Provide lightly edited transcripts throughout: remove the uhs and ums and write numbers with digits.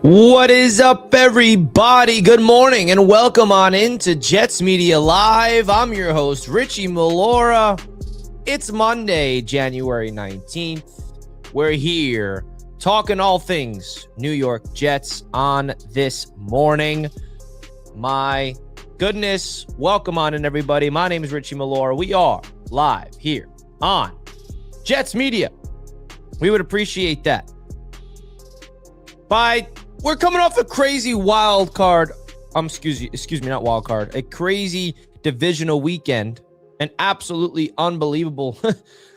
What is up, everybody? Good morning and welcome on into Jets Media Live. I'm your host, Richie Melora. It's Monday, January 19th. We're here talking all things New York Jets on this morning. My goodness, welcome on in, everybody. My name is Richie Melora. We are live here on Jets Media. We would appreciate that. We're coming off a crazy wild card. Excuse me, not wild card. A crazy divisional weekend. An absolutely unbelievable,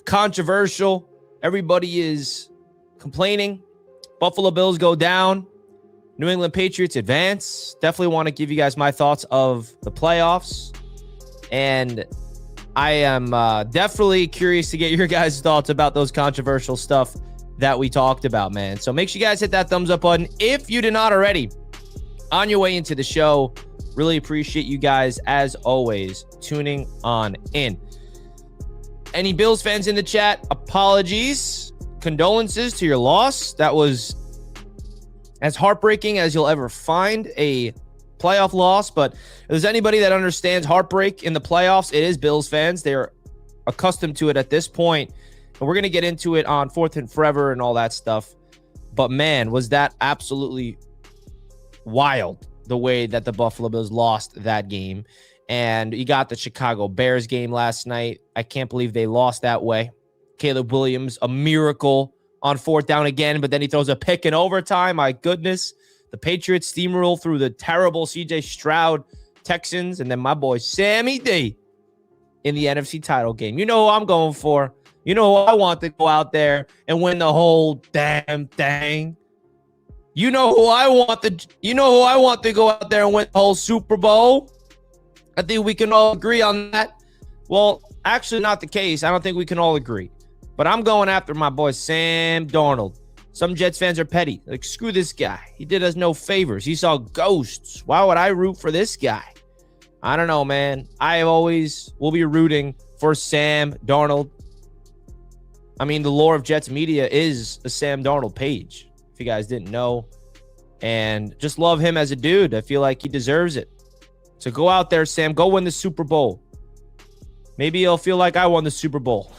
controversial. Everybody is complaining. Buffalo Bills go down. New England Patriots advance. Definitely want to give you guys my thoughts of the playoffs. And I am definitely curious to get your guys' thoughts about those controversial stuff that we talked about, man. So make sure you guys hit that thumbs up button if you did not already. On your way into the show, really appreciate you guys, as always, tuning on in. Any Bills fans in the chat, apologies, condolences to your loss. That was as heartbreaking as you'll ever find a playoff loss. But if there's anybody that understands heartbreak in the playoffs, it is Bills fans. They're accustomed to it at this point. And we're going to get into it on Fourth and Forever and all that stuff. But, man, was that absolutely wild, the way that the Buffalo Bills lost that game. And you got the Chicago Bears game last night. I can't believe they lost that way. Caleb Williams, a miracle on fourth down again, but then he throws a pick in overtime. My goodness. The Patriots steamroll through the terrible C.J. Stroud Texans. And then my boy Sammy D in the NFC title game. You know who I'm going for. You know who I want to go out there and win the whole damn thing. You know who I want to go out there and win the whole Super Bowl. I think we can all agree on that. Well, actually not the case. I don't think we can all agree. But I'm going after my boy Sam Darnold. Some Jets fans are petty. Like, screw this guy. He did us no favors. He saw ghosts. Why would I root for this guy? I don't know, man. I always will be rooting for Sam Darnold. I mean, the lore of Jets Media is a Sam Darnold page, if you guys didn't know. And just love him as a dude. I feel like he deserves it. So go out there, Sam. Go win the Super Bowl. Maybe you'll feel like I won the Super Bowl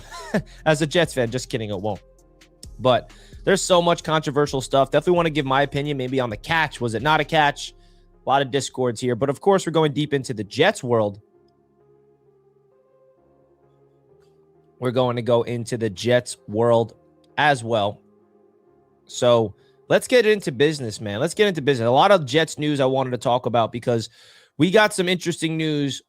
as a Jets fan. Just kidding, it won't. But there's so much controversial stuff. Definitely want to give my opinion maybe on the catch. Was it not a catch? A lot of discords here. But, of course, we're going deep into the Jets world. We're going to go into the Jets world as well. So let's get into business, man. Let's get into business. A lot of Jets news I wanted to talk about because we got some interesting news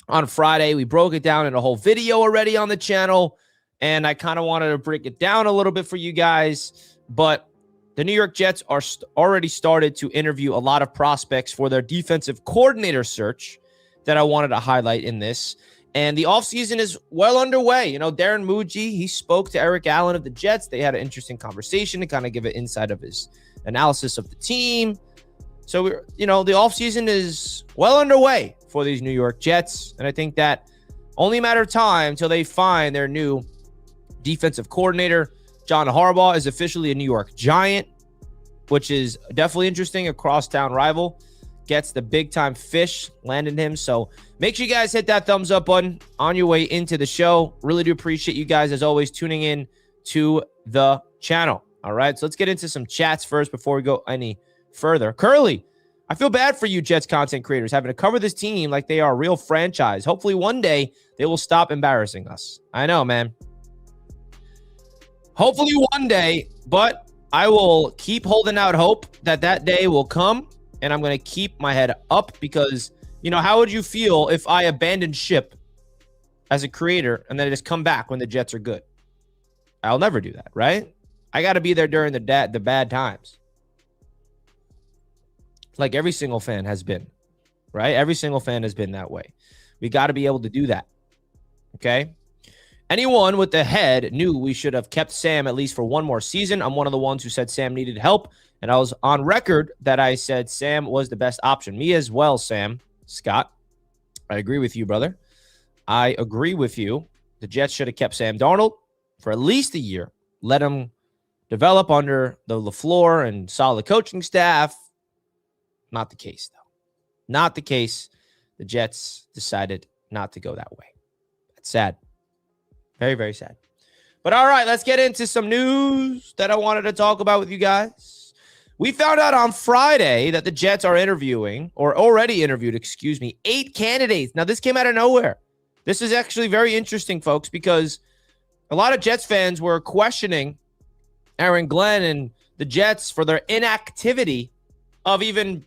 on Friday. We broke it down in a whole video already on the channel, and I kind of wanted to break it down a little bit for you guys. But the New York Jets are already started to interview a lot of prospects for their defensive coordinator search that I wanted to highlight in this. And the offseason is well underway. You know, Darren Muji, he spoke to Eric Allen of the Jets. They had an interesting conversation to kind of give an insight of his analysis of the team. So, the offseason is well underway for these New York Jets. And I think that only a matter of time until they find their new defensive coordinator. John Harbaugh is officially a New York Giant, which is definitely interesting. A crosstown rival. Gets the big-time fish landing him. So make sure you guys hit that thumbs up button on your way into the show. Really do appreciate you guys, as always, tuning in to the channel. All right, so let's get into some chats first before we go any further. Curly, I feel bad for you Jets content creators having to cover this team like they are a real franchise. Hopefully one day they will stop embarrassing us. I know, man. Hopefully one day, but I will keep holding out hope that day will come. And I'm going to keep my head up because, how would you feel if I abandoned ship as a creator and then I just come back when the Jets are good? I'll never do that, right? I got to be there during the bad times. Like every single fan has been, right? Every single fan has been that way. We got to be able to do that, okay? Anyone with the head knew we should have kept Sam at least for one more season. I'm one of the ones who said Sam needed help. And I was on record that I said Sam was the best option. Me as well, Sam. Scott, I agree with you, brother. I agree with you. The Jets should have kept Sam Darnold for at least a year. Let him develop under the LaFleur and solid coaching staff. Not the case, though. Not the case. The Jets decided not to go that way. That's sad. Very, very sad. But all right, let's get into some news that I wanted to talk about with you guys. We found out on Friday that the Jets are interviewing, or already interviewed, 8 candidates. Now, this came out of nowhere. This is actually very interesting, folks, because a lot of Jets fans were questioning Aaron Glenn and the Jets for their inactivity of even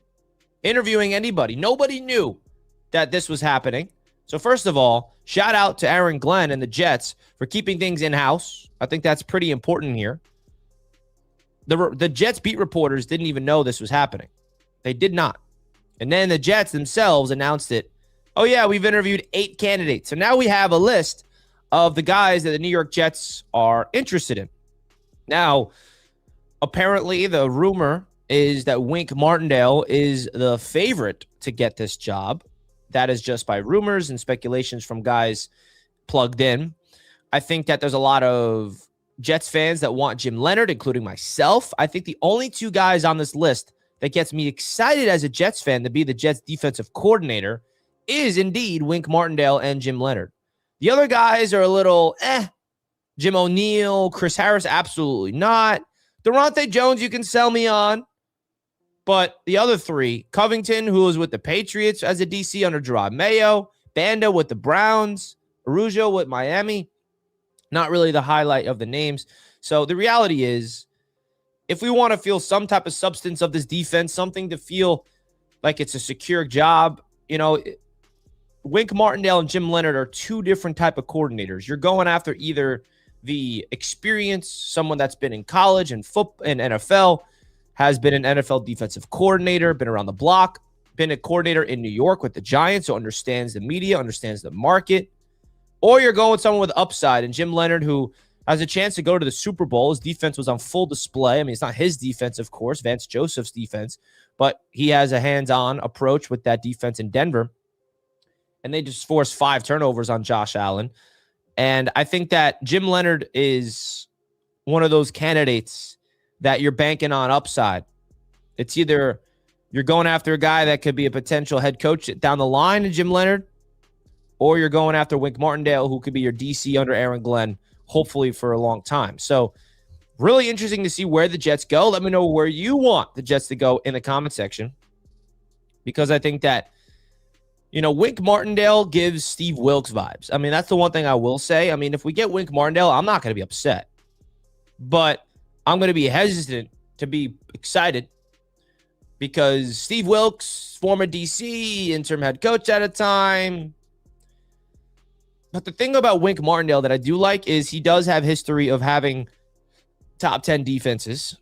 interviewing anybody. Nobody knew that this was happening. So first of all, shout out to Aaron Glenn and the Jets for keeping things in-house. I think that's pretty important here. The Jets beat reporters didn't even know this was happening. They did not. And then the Jets themselves announced it. Oh, yeah, we've interviewed 8 candidates. So now we have a list of the guys that the New York Jets are interested in. Now, apparently the rumor is that Wink Martindale is the favorite to get this job. That is just by rumors and speculations from guys plugged in. I think that there's a lot of Jets fans that want Jim Leonard, including myself. I think the only 2 guys on this list that gets me excited as a Jets fan to be the Jets defensive coordinator is indeed Wink Martindale and Jim Leonard. The other guys are a little Jim O'Neill, Chris Harris, absolutely not. Durante Jones, you can sell me on. But the other 3, Covington, who was with the Patriots as a DC under Gerard Mayo, Banda with the Browns, Arujo with Miami, not really the highlight of the names. So the reality is, if we want to feel some type of substance of this defense, something to feel like it's a secure job, Wink Martindale and Jim Leonard are 2 different type of coordinators. You're going after either the experience, someone that's been in college and football and NFL, has been an NFL defensive coordinator, been around the block, been a coordinator in New York with the Giants, so understands the media, understands the market. Or you're going with someone with upside, and Jim Leonard, who has a chance to go to the Super Bowl. His defense was on full display. I mean, it's not his defense, of course, Vance Joseph's defense, but he has a hands-on approach with that defense in Denver. And they just forced 5 turnovers on Josh Allen. And I think that Jim Leonard is one of those candidates that you're banking on upside. It's either you're going after a guy that could be a potential head coach down the line in Jim Leonard, or you're going after Wink Martindale, who could be your DC under Aaron Glenn, hopefully for a long time. So really interesting to see where the Jets go. Let me know where you want the Jets to go in the comment section, because I think that, Wink Martindale gives Steve Wilkes vibes. I mean, that's the one thing I will say. I mean, if we get Wink Martindale, I'm not going to be upset, but I'm going to be hesitant to be excited because Steve Wilkes, former DC, interim head coach at a time. But the thing about Wink Martindale that I do like is he does have history of having top 10 defenses.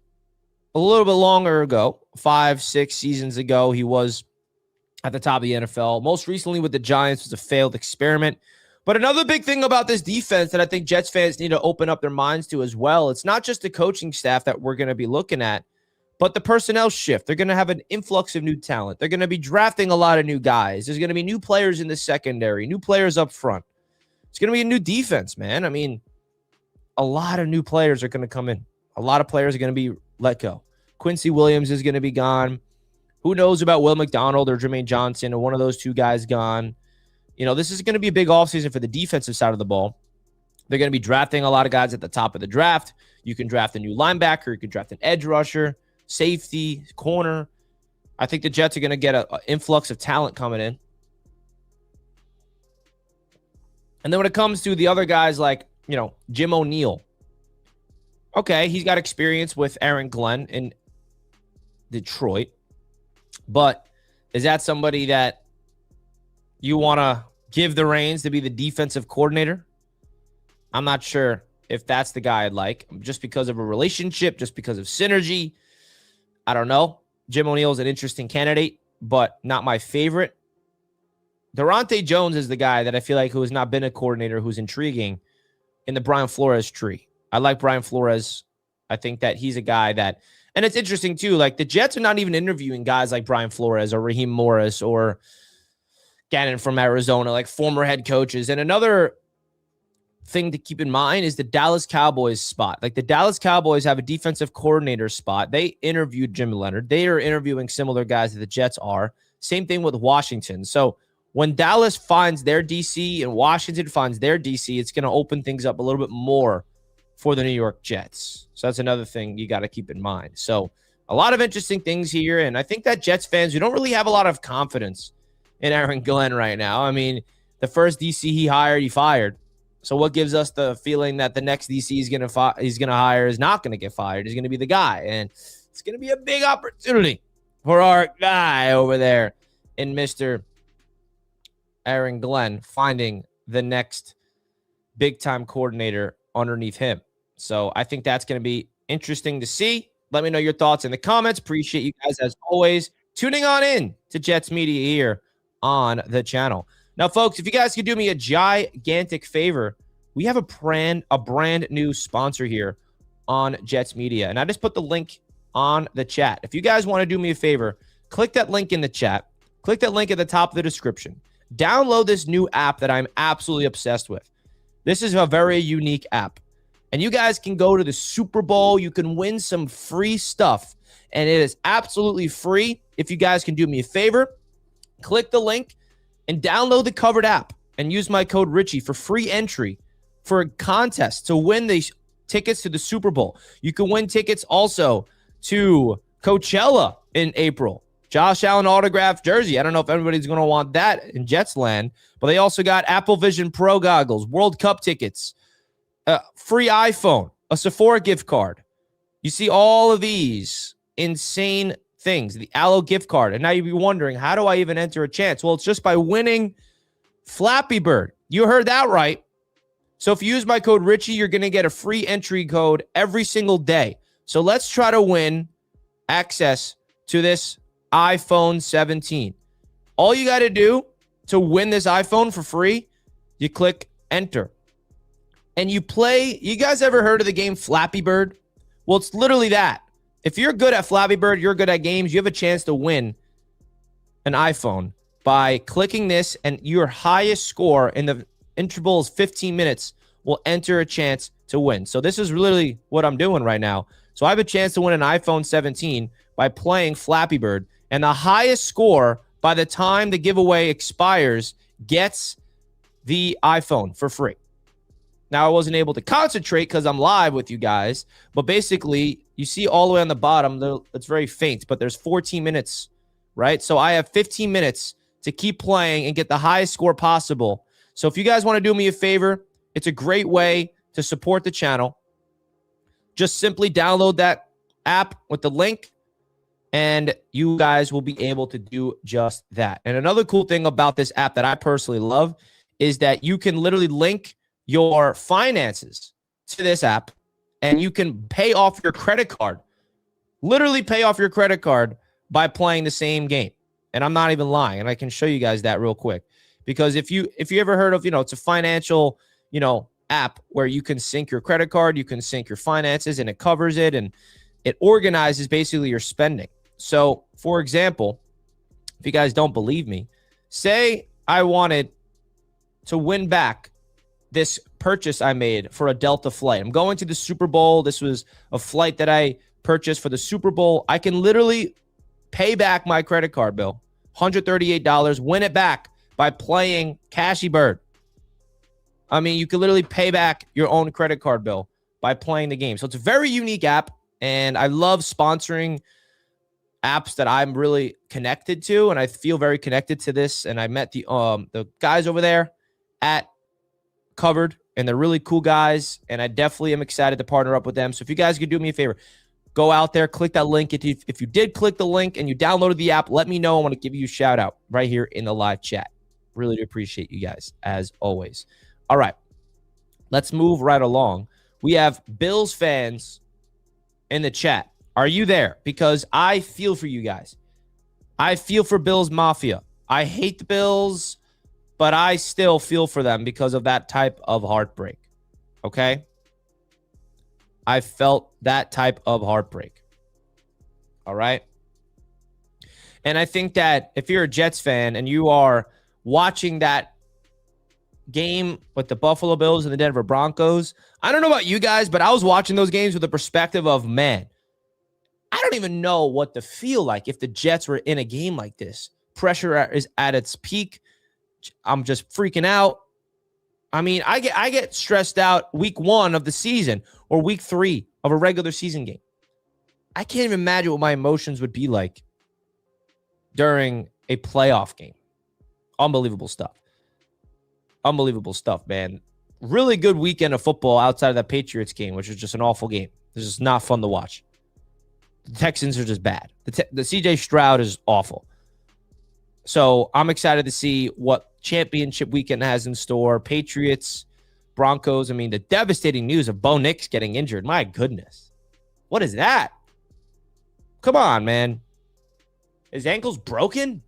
A little bit longer ago, 5-6 seasons ago, he was at the top of the NFL. Most recently with the Giants was a failed experiment. But another big thing about this defense that I think Jets fans need to open up their minds to as well, it's not just the coaching staff that we're going to be looking at, but the personnel shift. They're going to have an influx of new talent. They're going to be drafting a lot of new guys. There's going to be new players in the secondary, new players up front. It's going to be a new defense, man. I mean, a lot of new players are going to come in. A lot of players are going to be let go. Quincy Williams is going to be gone. Who knows about Will McDonald or Jermaine Johnson, or one of those 2 guys gone. This is going to be a big offseason for the defensive side of the ball. They're going to be drafting a lot of guys at the top of the draft. You can draft a new linebacker. You can draft an edge rusher, safety, corner. I think the Jets are going to get an influx of talent coming in. And then when it comes to the other guys like, Jim O'Neill. Okay, he's got experience with Aaron Glenn in Detroit. But is that somebody that you want to give the reins to be the defensive coordinator? I'm not sure if that's the guy I'd like, just because of a relationship, just because of synergy. I don't know. Jim O'Neill is an interesting candidate, but not my favorite. Durante Jones is the guy that I feel like who has not been a coordinator who's intriguing in the Brian Flores tree. I like Brian Flores. I think that he's a guy that, and it's interesting too, like the Jets are not even interviewing guys like Brian Flores or Raheem Morris or Gannon from Arizona, like former head coaches. And another thing to keep in mind is the Dallas Cowboys spot. Like the Dallas Cowboys have a defensive coordinator spot. They interviewed Jim Leonard. They are interviewing similar guys that the Jets are. Same thing with Washington. So when Dallas finds their DC and Washington finds their DC, it's going to open things up a little bit more for the New York Jets. So that's another thing you got to keep in mind. So a lot of interesting things here. And I think that Jets fans, we don't really have a lot of confidence in Aaron Glenn right now. I mean, the first DC he hired, he fired. So what gives us the feeling that the next DC he's going to hire is not going to get fired? He's going to be the guy. And it's going to be a big opportunity for our guy over there in Mr. Aaron Glenn finding the next big-time coordinator underneath him. So I think that's going to be interesting to see. Let me know your thoughts in the comments. Appreciate you guys, as always, tuning on in to Jets Media here on the channel. Now, folks, if you guys could do me a gigantic favor, we have a brand new sponsor here on Jets Media. And I just put the link on the chat. If you guys want to do me a favor, click that link in the chat. Click that link at the top of the description. Download this new app that I'm absolutely obsessed with. This is a very unique app. And you guys can go to the Super Bowl. You can win some free stuff. And it is absolutely free. If you guys can do me a favor, click the link and download the covered app and use my code Richie for free entry for a contest to win the tickets to the Super Bowl. You can win tickets also to Coachella in April. Josh Allen autographed jersey. I don't know if everybody's going to want that in Jets land, but they also got Apple Vision Pro goggles, World Cup tickets, free iPhone, a Sephora gift card. You see all of these insane things, the Aloe gift card. And now you'd be wondering, how do I even enter a chance? Well, it's just by winning Flappy Bird. You heard that right. So if you use my code Richie, you're going to get a free entry code every single day. So let's try to win access to this iPhone 17. All you got to do to win this iPhone for free, you click enter. And you play. You guys ever heard of the game Flappy Bird? Well, it's literally that. If you're good at Flappy Bird, you're good at games, you have a chance to win an iPhone by clicking this, and your highest score in the interval is 15 minutes will enter a chance to win. So this is literally what I'm doing right now. So I have a chance to win an iPhone 17 by playing Flappy Bird, and the highest score by the time the giveaway expires gets the iPhone for free. Now, I wasn't able to concentrate because I'm live with you guys, but basically, you see all the way on the bottom, it's very faint, but there's 14 minutes, right? So I have 15 minutes to keep playing and get the highest score possible. So if you guys want to do me a favor, it's a great way to support the channel. Just simply download that app with the link, and you guys will be able to do just that. And another cool thing about this app that I personally love is that you can literally link your finances to this app, and you can pay off your credit card. Literally pay off your credit card by playing the same game. And I'm not even lying. And I can show you guys that real quick. Because if you ever heard of, it's a financial, app where you can sync your credit card, you can sync your finances, and it covers it, and it organizes basically your spending. So, for example, if you guys don't believe me, say I wanted to win back this purchase I made for a Delta flight. I'm going to the Super Bowl. This was a flight that I purchased for the Super Bowl. I can literally pay back my credit card bill, $138, win it back by playing Cashy Bird. I mean, you can literally pay back your own credit card bill by playing the game. So it's a very unique app, and I love sponsoring apps that I'm really connected to, and I feel very connected to this. And I met the guys over there at Covered, and they're really cool guys, and I definitely am excited to partner up with them. So if you guys could do me a favor, go out there, click that link. If you did click the link and you downloaded the app, let me know. I want to give you a shout out right here in the live chat. Really do appreciate you guys, as always. All right, let's move right along. We have Bills fans in the chat. Are you there? Because I feel for you guys. I feel for Bills Mafia. I hate the Bills, but I still feel for them because of that type of heartbreak. Okay? I felt that type of heartbreak. All right? And I think that if you're a Jets fan and you are watching that game with the Buffalo Bills and the Denver Broncos, I don't know about you guys, but I was watching those games with the perspective of, man, I don't even know what to feel like if the Jets were in a game like this. Pressure is at its peak. I'm just freaking out. I mean, I get stressed out week 1 of the season or week 3 of a regular season game. I can't even imagine what my emotions would be like during a playoff game. Unbelievable stuff. Unbelievable stuff, man. Really good weekend of football outside of that Patriots game, which was just an awful game. It's just not fun to watch. The Texans are just bad. The CJ Stroud is awful. So I'm excited to see what championship weekend has in store. Patriots, Broncos. I mean, the devastating news of Bo Nix getting injured. My goodness. What is that? Come on, man. His ankle's broken?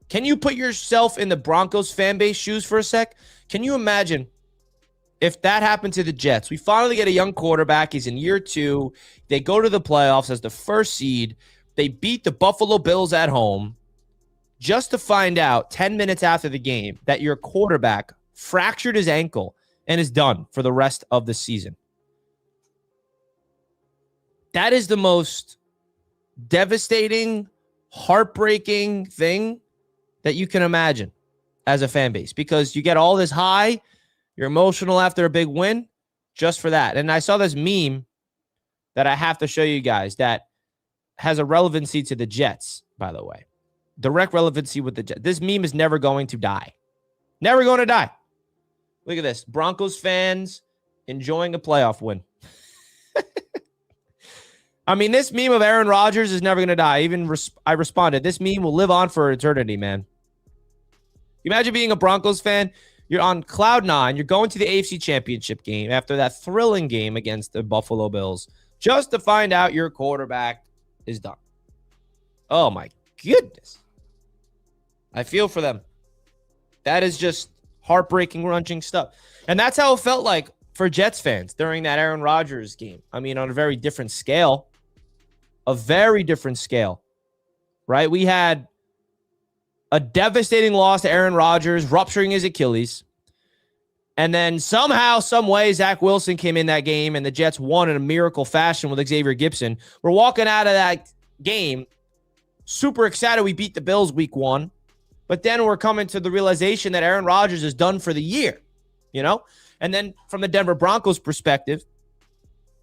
Can you put yourself in the Broncos fan base shoes for a sec? Can you imagine if that happened to the Jets? We finally get a young quarterback. He's in year 2. They go to the playoffs as the first seed. They beat the Buffalo Bills at home. Just to find out 10 minutes after the game that your quarterback fractured his ankle and is done for the rest of the season. That is the most devastating, heartbreaking thing that you can imagine as a fan base, because you get all this high, you're emotional after a big win just for that. And I saw this meme that I have to show you guys that has a relevancy to the Jets, by the way. Direct relevancy with the Jets. This meme is never going to die. Never going to die. Look at this. Broncos fans enjoying a playoff win. I mean, this meme of Aaron Rodgers is never going to die. Even I responded. This meme will live on for eternity, man. Imagine being a Broncos fan. You're on cloud 9. You're going to the AFC Championship game after that thrilling game against the Buffalo Bills just to find out your quarterback is done. Oh, my goodness. I feel for them. That is just heartbreaking, wrenching stuff. And that's how it felt like for Jets fans during that Aaron Rodgers game. I mean, on a very different scale. A very different scale, right? We had a devastating loss to Aaron Rodgers, rupturing his Achilles. And then somehow, some way, Zach Wilson came in that game and the Jets won in a miracle fashion with Xavier Gibson. We're walking out of that game super excited we beat the Bills week 1. But then we're coming to the realization that Aaron Rodgers is done for the year, you know? And then from the Denver Broncos perspective,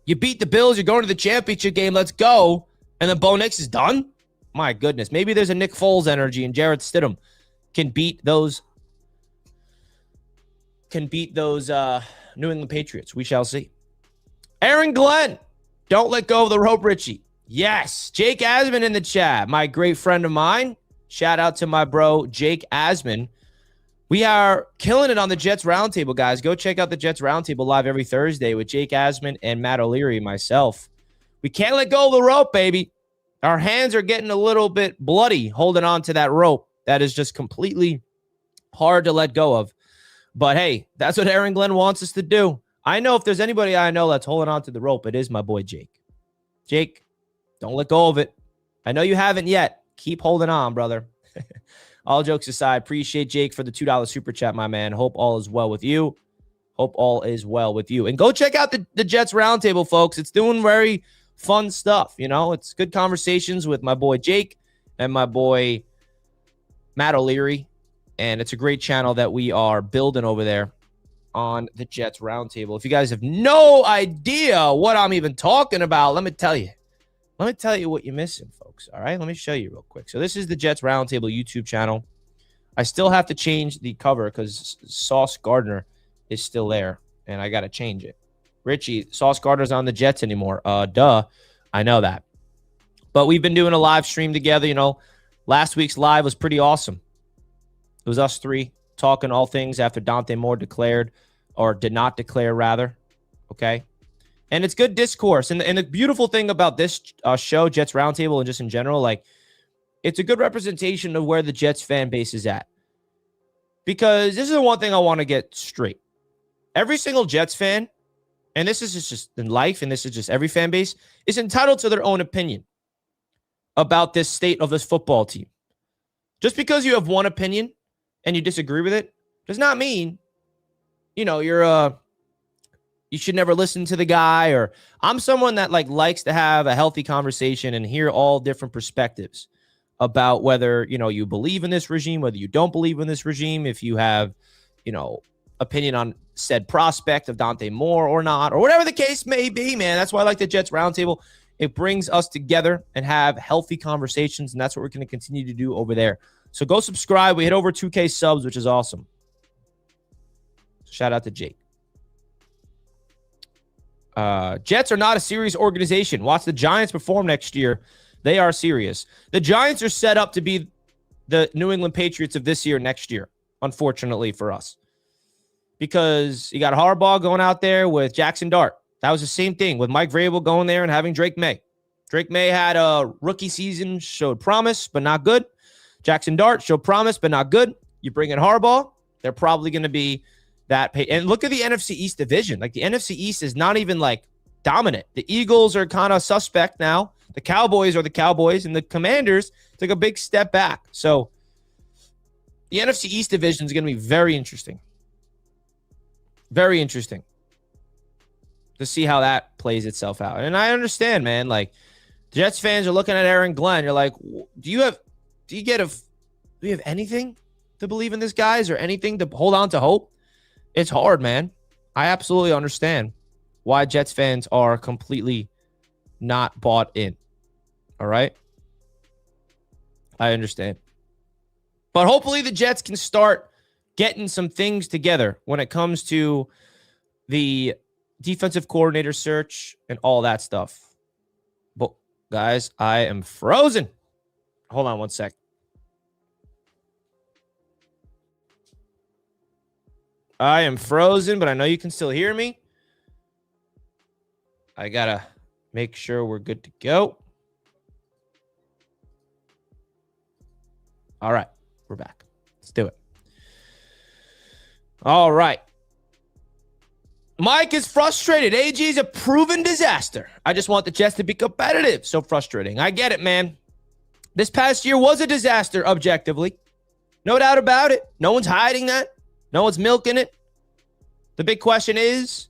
you beat the Bills, you're going to the championship game, let's go. And then Bo Nix is done? My goodness. Maybe there's a Nick Foles energy and Jarrett Stidham can beat those New England Patriots. We shall see. Aaron Glenn, don't let go of the rope, Richie. Yes. Jake Asman in the chat. My great friend of mine. Shout out to my bro, Jake Asman. We are killing it on the Jets Roundtable, guys. Go check out the Jets Roundtable live every Thursday with Jake Asman and Matt O'Leary, myself. We can't let go of the rope, baby. Our hands are getting a little bit bloody holding on to that rope. That is just completely hard to let go of. But hey, that's what Aaron Glenn wants us to do. I know if there's anybody I know that's holding on to the rope, it is my boy Jake. Jake, don't let go of it. I know you haven't yet. Keep holding on, brother. All jokes aside, appreciate Jake for the $2 super chat, my man. Hope all is well with you. Hope all is well with you. And go check out the Jets Roundtable, folks. It's doing very fun stuff. You know, it's good conversations with my boy Jake and my boy Matt O'Leary. And it's a great channel that we are building over there on the Jets Roundtable. If you guys have no idea what I'm even talking about, let me tell you. Let me tell you what you're missing, folks. All right, let me show you real quick. So this is the Jets Roundtable YouTube channel. I still have to change the cover because Sauce Gardner is still there, and I got to change it. Richie, Sauce Gardner's on the Jets anymore. Duh. I know that. But we've been doing a live stream together. You know, last week's live was pretty awesome. It was us three talking all things after Dante Moore declared, or did not declare, rather. Okay. And it's good discourse. And the beautiful thing about this show, Jets Roundtable, and just in general, like, it's a good representation of where the Jets fan base is at. Because this is the one thing I want to get straight. Every single Jets fan, and this is just in life, and this is just every fan base, is entitled to their own opinion about this state of this football team. Just because you have one opinion and you disagree with it does not mean you should never listen to the guy, or I'm someone that likes to have a healthy conversation and hear all different perspectives about whether, you believe in this regime, whether you don't believe in this regime, if you have, opinion on said prospect of Dante Moore or not, or whatever the case may be, man. That's why I like the Jets Roundtable. It brings us together and have healthy conversations, and that's what we're going to continue to do over there. So go subscribe. We hit over 2K subs, which is awesome. Shout out to Jake. Jets are not a serious organization. Watch the Giants perform next year. They are serious. The Giants are set up to be the New England Patriots of this year, next year, unfortunately for us. Because you got Harbaugh going out there with Jackson Dart. That was the same thing with Mike Vrabel going there and having Drake May. Drake May had a rookie season, showed promise, but not good. Jackson Dart showed promise, but not good. You bring in Harbaugh, they're probably going to be that. And look at the NFC East division. The NFC East is not even dominant. The Eagles are kind of suspect now. The Cowboys are the Cowboys, and the Commanders took a big step back. So the NFC East division is going to be very interesting. Very interesting to see how that plays itself out. And I understand, man. Jets fans are looking at Aaron Glenn. You're like, do you have anything to believe in this guy? Is there anything to hold on to hope? It's hard, man. I absolutely understand why Jets fans are completely not bought in. All right? I understand. But hopefully the Jets can start getting some things together when it comes to the defensive coordinator search and all that stuff. But, guys, I am frozen. Hold on one sec. I am frozen, but I know you can still hear me. I got to make sure we're good to go. All right, we're back. Let's do it. All right. Mike is frustrated. AG is a proven disaster. I just want the Jets to be competitive. So frustrating. I get it, man. This past year was a disaster, objectively. No doubt about it. No one's hiding that. No one's milking it. The big question is,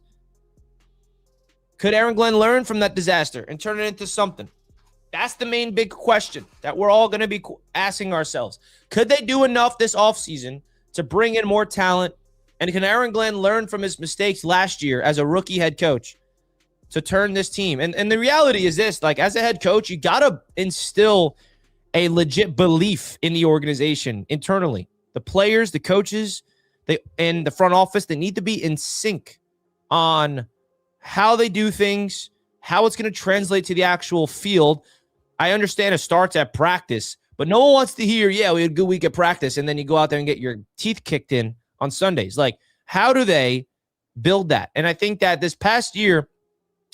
could Aaron Glenn learn from that disaster and turn it into something? That's the main big question that we're all going to be asking ourselves. Could they do enough this offseason to bring in more talent? And can Aaron Glenn learn from his mistakes last year as a rookie head coach to turn this team? And the reality is this, as a head coach, you got to instill a legit belief in the organization internally. The players, the coaches, and the front office, they need to be in sync on how they do things, how it's going to translate to the actual field. I understand it starts at practice, but no one wants to hear, we had a good week at practice, and then you go out there and get your teeth kicked in on Sundays. How do they build that? And I think that this past year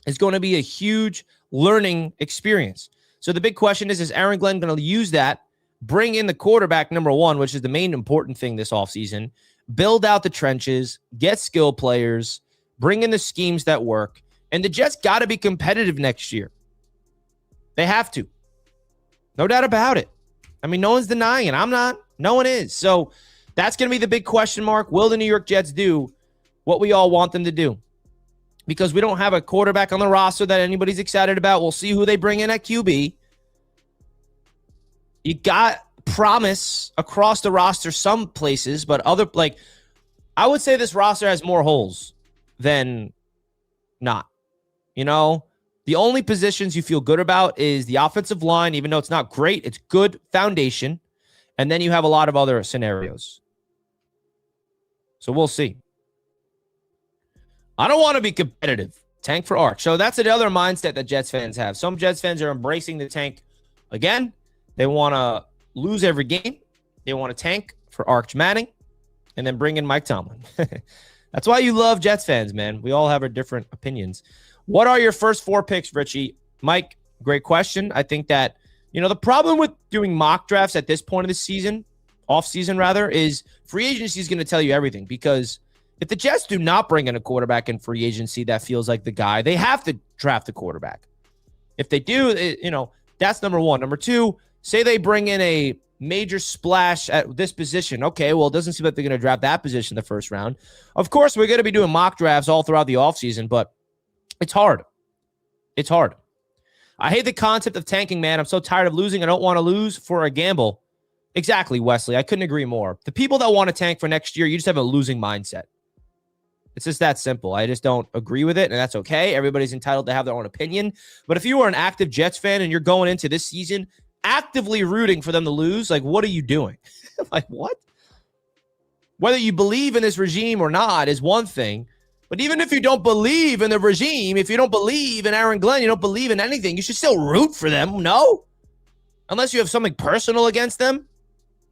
is going to be a huge learning experience. So the big question is Aaron Glenn going to use that, bring in the quarterback, number one, which is the main important thing this offseason, build out the trenches, get skill players, bring in the schemes that work, and the Jets got to be competitive next year. They have to. No doubt about it. I mean, no one's denying it. I'm not. No one is. So that's going to be the big question mark. Will the New York Jets do what we all want them to do? Because we don't have a quarterback on the roster that anybody's excited about. We'll see who they bring in at QB. You got promise across the roster some places, but I would say this roster has more holes than not. The only positions you feel good about is the offensive line, even though it's not great, it's good foundation. And then you have a lot of other scenarios. So we'll see. I don't want to be competitive. Tank for Arch. So that's another mindset that Jets fans have. Some Jets fans are embracing the tank again. They want to lose every game. They want to tank for Arch Manning and then bring in Mike Tomlin. That's why you love Jets fans, man. We all have our different opinions. What are your first 4 picks, Richie? Mike, great question. I think that, the problem with doing mock drafts at this point of the season, off season rather, is free agency is going to tell you everything. Because if the Jets do not bring in a quarterback in free agency that feels like the guy, they have to draft a quarterback. If they do, that's number one. Number two, say they bring in a major splash at this position. Okay, well, it doesn't seem like they're going to draft that position in the first round. Of course, we're going to be doing mock drafts all throughout the offseason, but it's hard. It's hard. I hate the concept of tanking, man. I'm so tired of losing. I don't want to lose for a gamble. Exactly, Wesley. I couldn't agree more. The people that want to tank for next year, you just have a losing mindset. It's just that simple. I just don't agree with it, and that's okay. Everybody's entitled to have their own opinion. But if you are an active Jets fan and you're going into this season actively rooting for them to lose, like, what are you doing? Like, what? Whether you believe in this regime or not is one thing. But even if you don't believe in the regime, if you don't believe in Aaron Glenn, you don't believe in anything, you should still root for them, no? Unless you have something personal against them.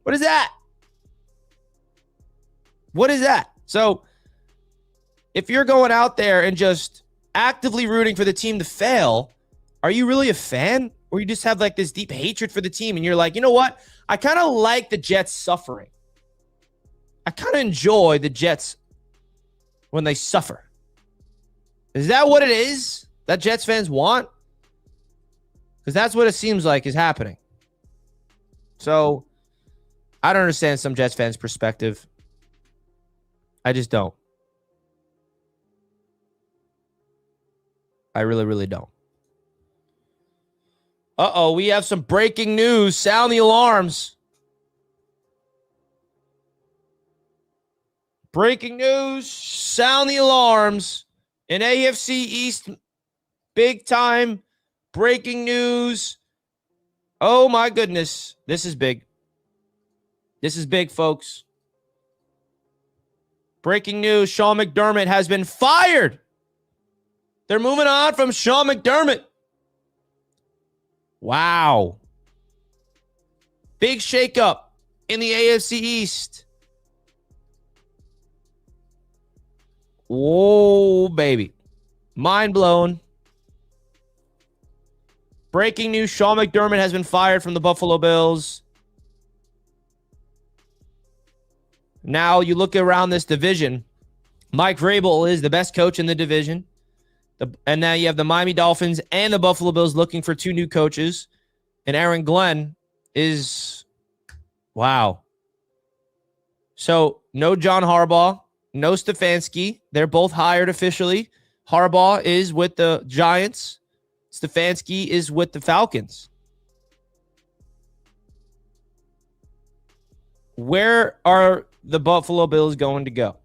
What is that? What is that? So if you're going out there and just actively rooting for the team to fail, are you really a fan? Or you just have like this deep hatred for the team and you're like, you know what? I kind of like the Jets suffering. I kind of enjoy the Jets when they suffer. Is that what it is that Jets fans want? Because that's what it seems like is happening. So I don't understand some Jets fans' perspective. I just don't. I really, really don't. Uh-oh, we have some breaking news. Sound the alarms. Breaking news. Sound the alarms. In AFC East, big time breaking news. Oh, my goodness. This is big. This is big, folks. Breaking news. Sean McDermott has been fired. They're moving on from Sean McDermott. Wow. Big shakeup in the AFC East. Whoa, baby. Mind blown. Breaking news. Sean McDermott has been fired from the Buffalo Bills. Now you look around this division. Mike Vrabel is the best coach in the division. And now you have the Miami Dolphins and the Buffalo Bills looking for two new coaches. And Aaron Glenn is, wow. So no John Harbaugh, no Stefanski. They're both hired officially. Harbaugh is with the Giants. Stefanski is with the Falcons. Where are the Buffalo Bills going to go?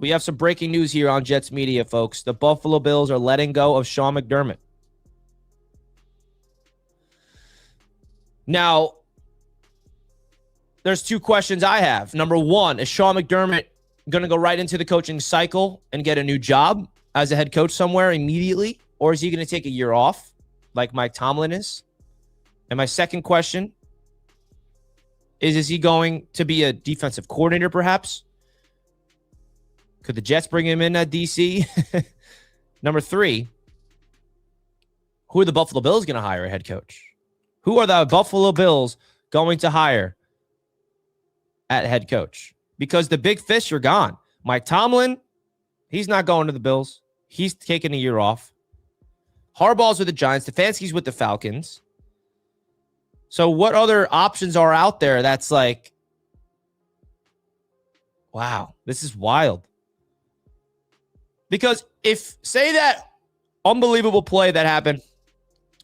We have some breaking news here on Jets Media, folks. The Buffalo Bills are letting go of Sean McDermott. Now, there's two questions I have. Number one, is Sean McDermott going to go right into the coaching cycle and get a new job as a head coach somewhere immediately? Or is he going to take a year off like Mike Tomlin is? And my second question is he going to be a defensive coordinator perhaps? Could the Jets bring him in at DC? Number three, who are the Buffalo Bills going to hire a head coach? Who are the Buffalo Bills going to hire at head coach? Because the big fish are gone. Mike Tomlin, he's not going to the Bills. He's taking a year off. Harbaugh's with the Giants. Stefanski's with the Falcons. So what other options are out there that's like, wow, this is wild. Because if, say that unbelievable play that happened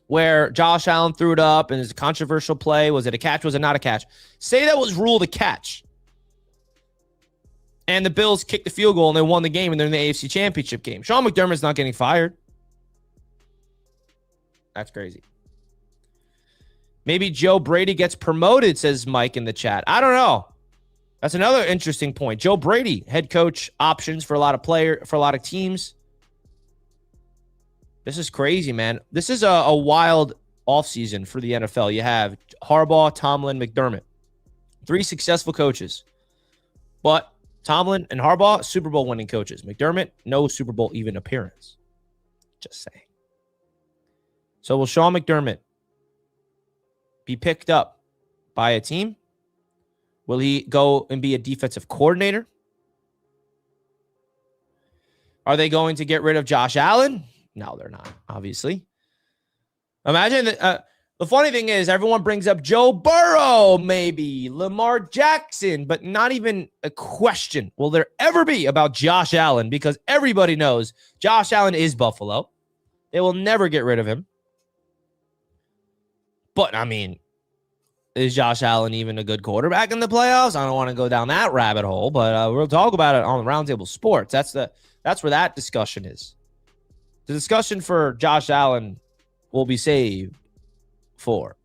where Josh Allen threw it up and it's a controversial play. Was it a catch? Was it not a catch? Say that was ruled a catch. And the Bills kicked the field goal and they won the game and they're in the AFC Championship game. Sean McDermott's not getting fired. That's crazy. Maybe Joe Brady gets promoted, says Mike in the chat. I don't know. That's another interesting point. Joe Brady, head coach options for a lot of teams. This is crazy, man. This is a wild offseason for the NFL. You have Harbaugh, Tomlin, McDermott. 3 successful coaches. But Tomlin and Harbaugh, Super Bowl winning coaches. McDermott, no Super Bowl even appearance. Just saying. So will Sean McDermott be picked up by a team? Will he go and be a defensive coordinator? Are they going to get rid of Josh Allen? No, they're not, obviously. Imagine that The funny thing is, everyone brings up Joe Burrow, maybe Lamar Jackson, but not even a question will there ever be about Josh Allen, because everybody knows Josh Allen is Buffalo. They will never get rid of him. But, I mean, is Josh Allen even a good quarterback in the playoffs? I don't want to go down that rabbit hole, but we'll talk about it on Roundtable Sports. That's where that discussion is. The discussion for Josh Allen will be saved for,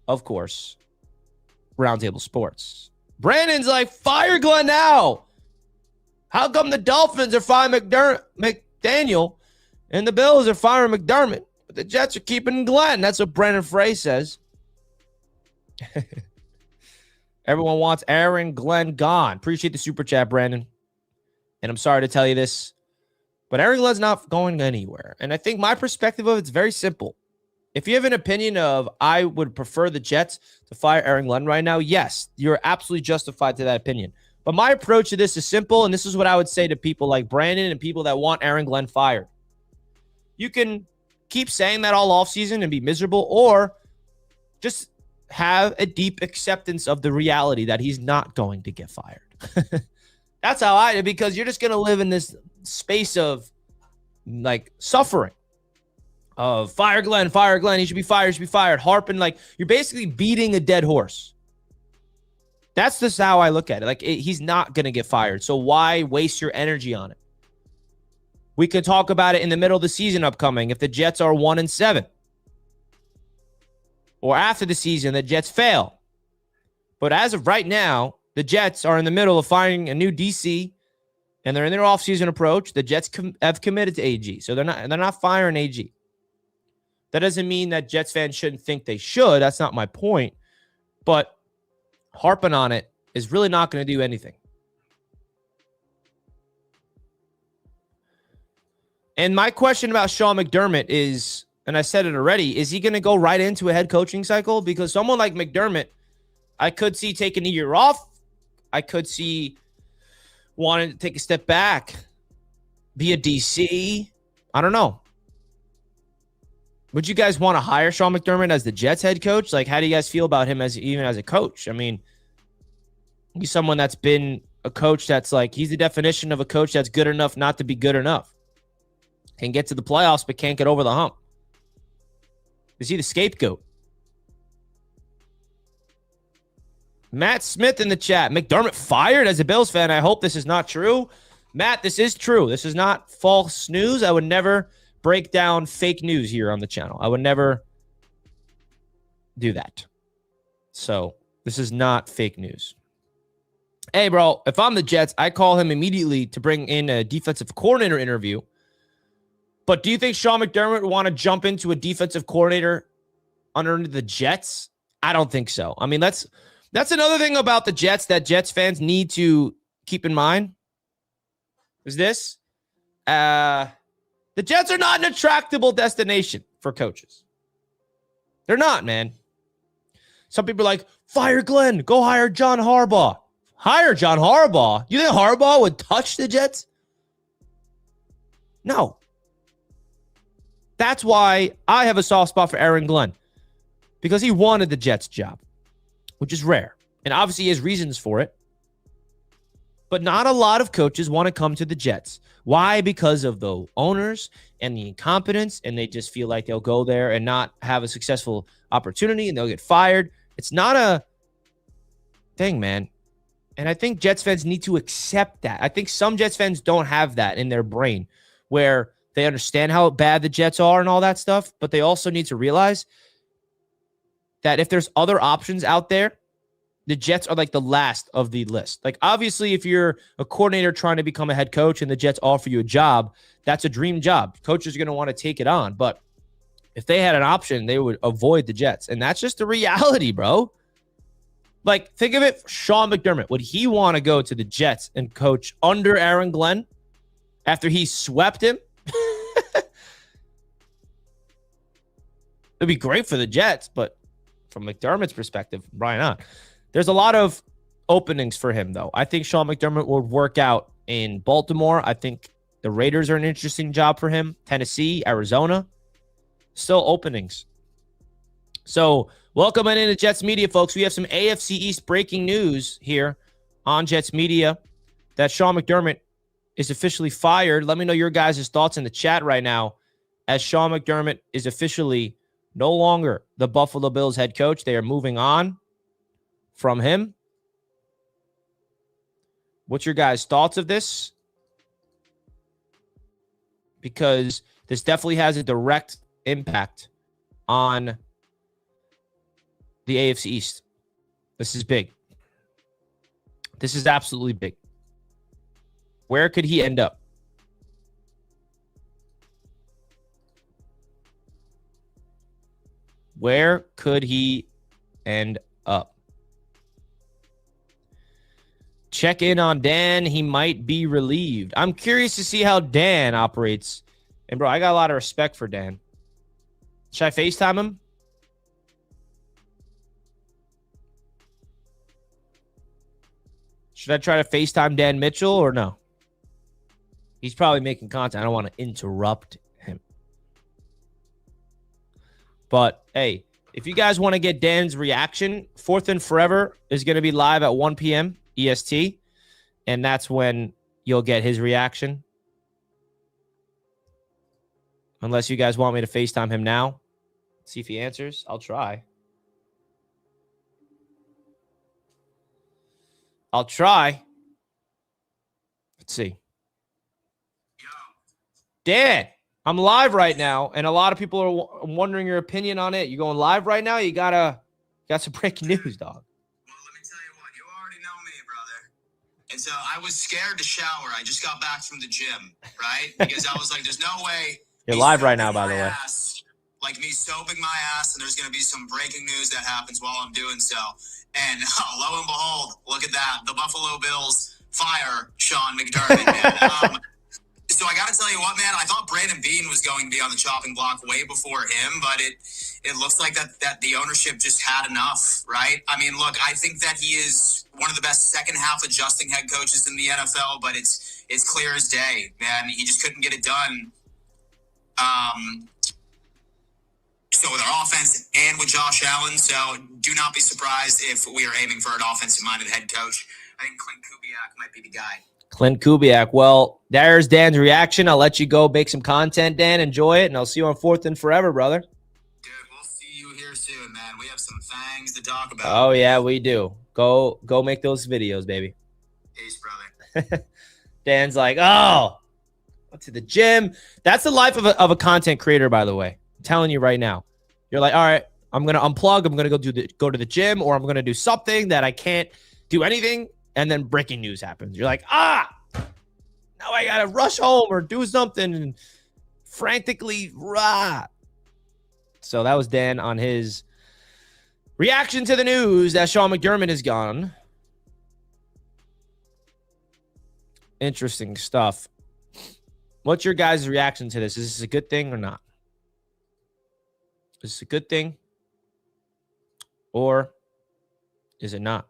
of course, Roundtable Sports. Brandon's like, fire Glenn now. How come the Dolphins are firing McDaniel and the Bills are firing McDermott, but the Jets are keeping Glenn? That's what Brandon Frey says. Everyone wants Aaron Glenn gone. Appreciate the super chat, Brandon. And I'm sorry to tell you this, but Aaron Glenn's not going anywhere. And I think my perspective of it's very simple. If you have an opinion of I would prefer the Jets to fire Aaron Glenn right now, yes, you're absolutely justified to that opinion. But my approach to this is simple, and this is what I would say to people like Brandon and people that want Aaron Glenn fired. You can keep saying that all offseason and be miserable, or just have a deep acceptance of the reality that he's not going to get fired. That's how I do, because you're just going to live in this space of like suffering. Of fire Glenn, he should be fired, harping like you're basically beating a dead horse. That's just how I look at it. Like he's not going to get fired. So why waste your energy on it? We could talk about it in the middle of the season upcoming if the Jets are 1-7. Or after the season, the Jets fail. But as of right now, the Jets are in the middle of finding a new DC, and they're in their offseason approach. The Jets have committed to AG, so they're not firing AG. That doesn't mean that Jets fans shouldn't think they should. That's not my point. But harping on it is really not going to do anything. And my question about Sean McDermott is, and I said it already, is he going to go right into a head coaching cycle? Because someone like McDermott, I could see taking a year off. I could see wanting to take a step back, be a DC. I don't know. Would you guys want to hire Sean McDermott as the Jets head coach? Like, how do you guys feel about him even as a coach? I mean, he's someone that's been a coach that's like, he's the definition of a coach that's good enough not to be good enough. Can get to the playoffs, but can't get over the hump. Is he the scapegoat? Matt Smith in the chat. McDermott fired as a Bills fan. I hope this is not true. Matt, this is true. This is not false news. I would never break down fake news here on the channel. I would never do that. So this is not fake news. Hey, bro, if I'm the Jets, I call him immediately to bring in a defensive coordinator interview. But do you think Sean McDermott would want to jump into a defensive coordinator under the Jets? I don't think so. I mean, that's another thing about the Jets that Jets fans need to keep in mind. Is this? The Jets are not an attractable destination for coaches. They're not, man. Some people are like, fire Glenn, go hire John Harbaugh. Hire John Harbaugh? You think Harbaugh would touch the Jets? No. That's why I have a soft spot for Aaron Glenn, because he wanted the Jets job, which is rare. And obviously he has reasons for it. But not a lot of coaches want to come to the Jets. Why? Because of the owners and the incompetence, and they just feel like they'll go there and not have a successful opportunity and they'll get fired. It's not a thing, man. And I think Jets fans need to accept that. I think some Jets fans don't have that in their brain, where they understand how bad the Jets are and all that stuff, but they also need to realize that if there's other options out there, the Jets are like the last of the list. Like, obviously, if you're a coordinator trying to become a head coach and the Jets offer you a job, that's a dream job. Coaches are going to want to take it on. But if they had an option, they would avoid the Jets. And that's just the reality, bro. Like, think of it, Sean McDermott. Would he want to go to the Jets and coach under Aaron Glenn after he swept him? It'd be great for the Jets, but from McDermott's perspective, why not? There's a lot of openings for him, though. I think Sean McDermott would work out in Baltimore. I think the Raiders are an interesting job for him. Tennessee, Arizona. Still openings. So welcome into Jets Media, folks. We have some AFC East breaking news here on Jets Media that Sean McDermott is officially fired. Let me know your guys' thoughts in the chat right now, as Sean McDermott is officially no longer the Buffalo Bills head coach. They are moving on from him. What's your guys' thoughts of this? Because this definitely has a direct impact on the AFC East. This is big. This is absolutely big. Where could he end up? Where could he end up? Check in on Dan. He might be relieved. I'm curious to see how Dan operates. And, bro, I got a lot of respect for Dan. Should I FaceTime him? Should I try to FaceTime Dan Mitchell or no? He's probably making content. I don't want to interrupt him. But, hey, if you guys want to get Dan's reaction, Fourth and Forever is going to be live at 1 p.m. EST, and that's when you'll get his reaction. Unless you guys want me to FaceTime him now. See if he answers. I'll try. Let's see. Dan, I'm live right now, and a lot of people are wondering your opinion on it. You going live right now? You got some breaking news, dog. Well, let me tell you what. You already know me, brother. And so I was scared to shower. I just got back from the gym, right? Because I was like, there's no way. You're live right now, by the way. Like me soaping my ass, and there's going to be some breaking news that happens while I'm doing so. And lo and behold, look at that. The Buffalo Bills fire Sean McDermott, man. So I got to tell you what, man, I thought Brandon Beane was going to be on the chopping block way before him, but it looks like that the ownership just had enough, right? I mean, look, I think that he is one of the best second half adjusting head coaches in the NFL, but it's clear as day, man. He just couldn't get it done. So with our offense and with Josh Allen, so do not be surprised if we are aiming for an offensive-minded head coach. I think Clint Kubiak might be the guy. Clint Kubiak. Well, there's Dan's reaction. I'll let you go make some content, Dan. Enjoy it, and I'll see you on Fourth and Forever, brother. Dude, we'll see you here soon, man. We have some things to talk about. Oh, yeah, we do. Go make those videos, baby. Peace, brother. Dan's like, oh, went to the gym. That's the life of a content creator, by the way. I'm telling you right now. You're like, all right, I'm going to unplug. I'm going to go to the gym, or I'm going to do something that I can't do anything. And then breaking news happens. You're like, now I got to rush home or do something and frantically, So that was Dan on his reaction to the news that Sean McDermott is gone. Interesting stuff. What's your guys' reaction to this? Is this a good thing or not? Is this a good thing? Or is it not?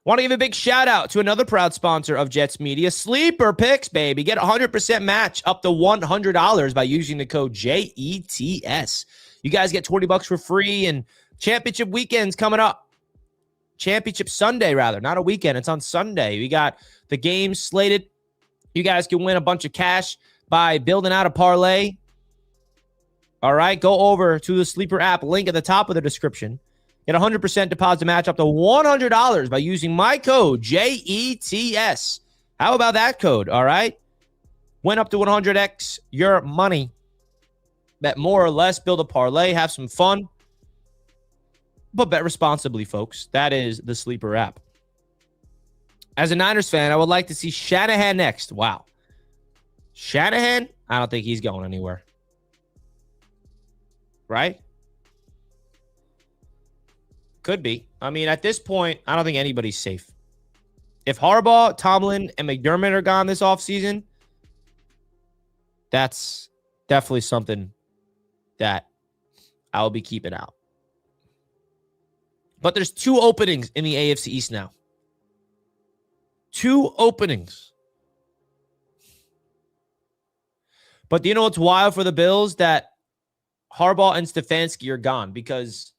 Want to give a big shout out to another proud sponsor of Jets Media, Sleeper Picks, baby. Get 100% match up to $100 by using the code JETS. You guys get $20 for free, and championship weekend's coming up. Championship Sunday, rather, not a weekend. It's on Sunday. We got the games slated. You guys can win a bunch of cash by building out a parlay. All right, go over to the Sleeper app, link at the top of the description. Get 100% deposit match up to $100 by using my code, JETS. How about that code, all right? Win up to 100x your money. Bet more or less, build a parlay, have some fun. But bet responsibly, folks. That is the Sleeper app. As a Niners fan, I would like to see Shanahan next. Wow. Shanahan? I don't think he's going anywhere. Right? Could be. I mean, at this point, I don't think anybody's safe. If Harbaugh, Tomlin, and McDermott are gone this offseason, that's definitely something that I'll be keeping out. But there's 2 openings in the AFC East now. 2 openings. But do you know what's wild for the Bills? That Harbaugh and Stefanski are gone, because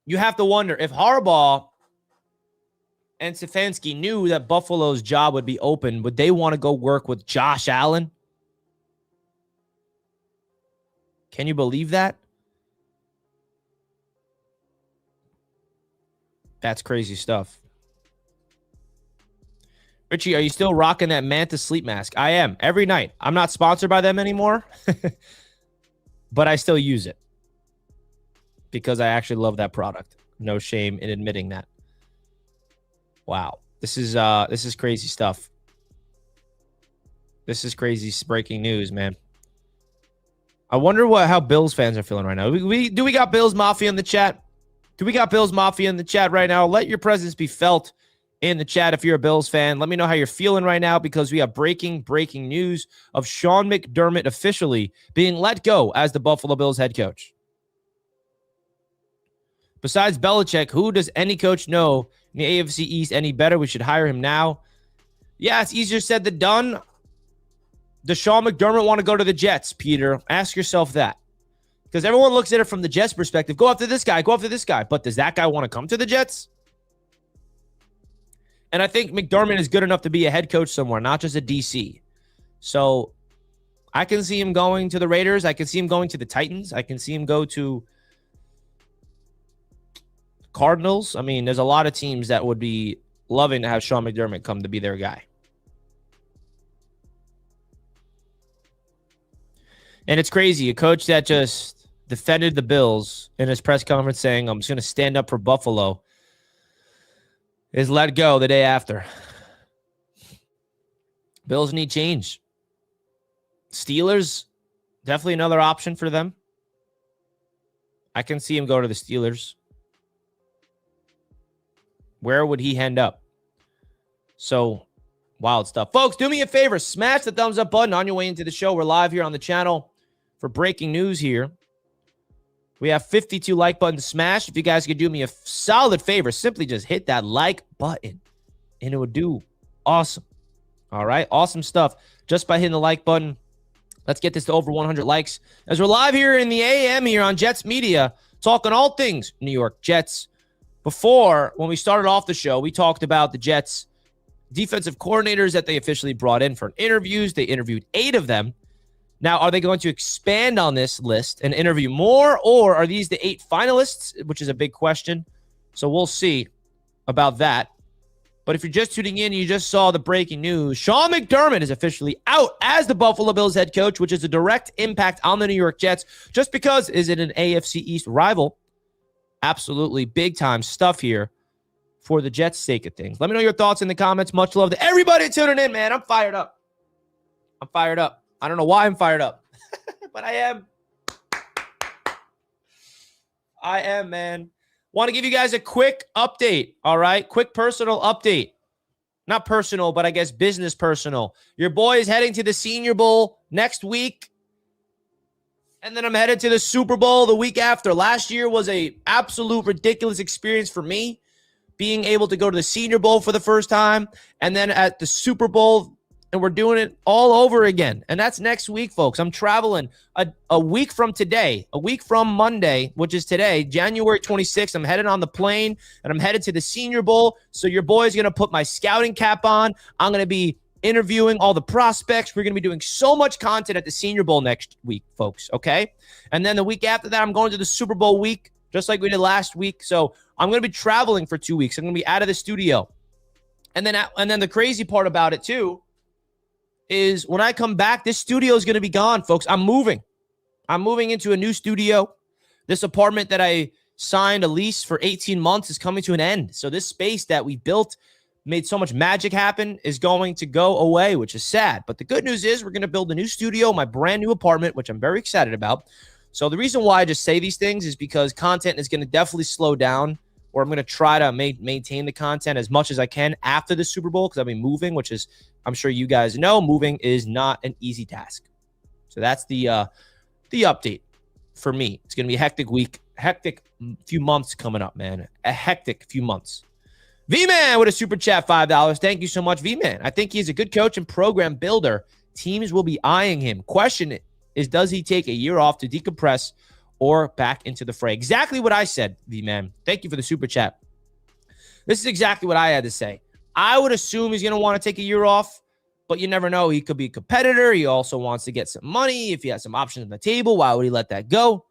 you have to wonder if Harbaugh and Stefanski knew that Buffalo's job would be open, would they want to go work with Josh Allen? Can you believe that? That's crazy stuff. Richie, are you still rocking that Manta sleep mask? I am, every night. I'm not sponsored by them anymore, but I still use it because I actually love that product. No shame in admitting that. Wow. This is crazy stuff. This is crazy breaking news, man. I wonder how Bills fans are feeling right now. Do we got Bills Mafia in the chat? Do we got Bills Mafia in the chat right now? Let your presence be felt in the chat if you're a Bills fan. Let me know how you're feeling right now, because we have breaking news of Sean McDermott officially being let go as the Buffalo Bills head coach. Besides Belichick, who does any coach know in the AFC East any better? We should hire him now. Yeah, it's easier said than done. Does Sean McDermott want to go to the Jets, Peter? Ask yourself that. Because everyone looks at it from the Jets' perspective. Go after this guy, go after this guy. But does that guy want to come to the Jets? And I think McDermott is good enough to be a head coach somewhere, not just a DC. So I can see him going to the Raiders. I can see him going to the Titans. I can see him go to Cardinals. I mean, there's a lot of teams that would be loving to have Sean McDermott come to be their guy. And it's crazy. A coach that just defended the Bills in his press conference saying, I'm just going to stand up for Buffalo, is let go the day after. Bills need change. Steelers, definitely another option for them. I can see him go to the Steelers. Where would he end up? So, wild stuff. Folks, do me a favor. Smash the thumbs up button on your way into the show. We're live here on the channel for breaking news here. We have 52 like buttons smashed. If you guys could do me a solid favor, simply just hit that like button, and it would do awesome. All right, awesome stuff. Just by hitting the like button, let's get this to over 100 likes. As we're live here in the AM here on Jets Media, talking all things New York Jets. Before, when we started off the show, we talked about the Jets defensive coordinators that they officially brought in for interviews. They interviewed 8 of them. Now, are they going to expand on this list and interview more, or are these the 8 finalists, which is a big question? So we'll see about that. But if you're just tuning in, you just saw the breaking news. Sean McDermott is officially out as the Buffalo Bills head coach, which is a direct impact on the New York Jets. Just because, is it an AFC East rival? Absolutely big-time stuff here for the Jets' sake of things. Let me know your thoughts in the comments. Much love to everybody tuning in, man. I'm fired up. I'm fired up. I don't know why I'm fired up, but I am. I am, man. Want to give you guys a quick update, all right? Quick personal update. Not personal, but I guess business personal. Your boy is heading to the Senior Bowl next week, and then I'm headed to the Super Bowl the week after. Last year was a absolute ridiculous experience for me, being able to go to the Senior Bowl for the first time, and then at the Super Bowl, and we're doing it all over again. And that's next week, folks. I'm traveling a week from today, a week from Monday, which is today, January 26th. I'm headed on the plane, and I'm headed to the Senior Bowl. So your boy's going to put my scouting cap on. I'm going to be interviewing all the prospects. We're going to be doing so much content at the Senior Bowl next week, folks, okay? And then the week after that, I'm going to the Super Bowl week, just like we did last week. So I'm going to be traveling for 2 weeks. I'm going to be out of the studio. And then the crazy part about it, too, is when I come back, this studio is going to be gone, folks. I'm moving into a new studio. This apartment that I signed a lease for 18 months is coming to an end. So this space that we built, made so much magic happen, is going to go away, which is sad. But the good news is we're going to build a new studio, my brand new apartment, which I'm very excited about. So the reason why I just say these things is because content is going to definitely slow down, or I'm going to try to maintain the content as much as I can after the Super Bowl, because I'll be moving, which is, I'm sure you guys know, moving is not an easy task. So that's the update for me. It's going to be a hectic week, hectic few months coming up, man. A hectic few months. V-Man with a super chat, $5. Thank you so much, V-Man. I think he's a good coach and program builder. Teams will be eyeing him. Question is, does he take a year off to decompress or back into the fray? Exactly what I said, V-Man. Thank you for the super chat. This is exactly what I had to say. I would assume he's going to want to take a year off, but you never know. He could be a competitor. He also wants to get some money. If he has some options on the table, why would he let that go?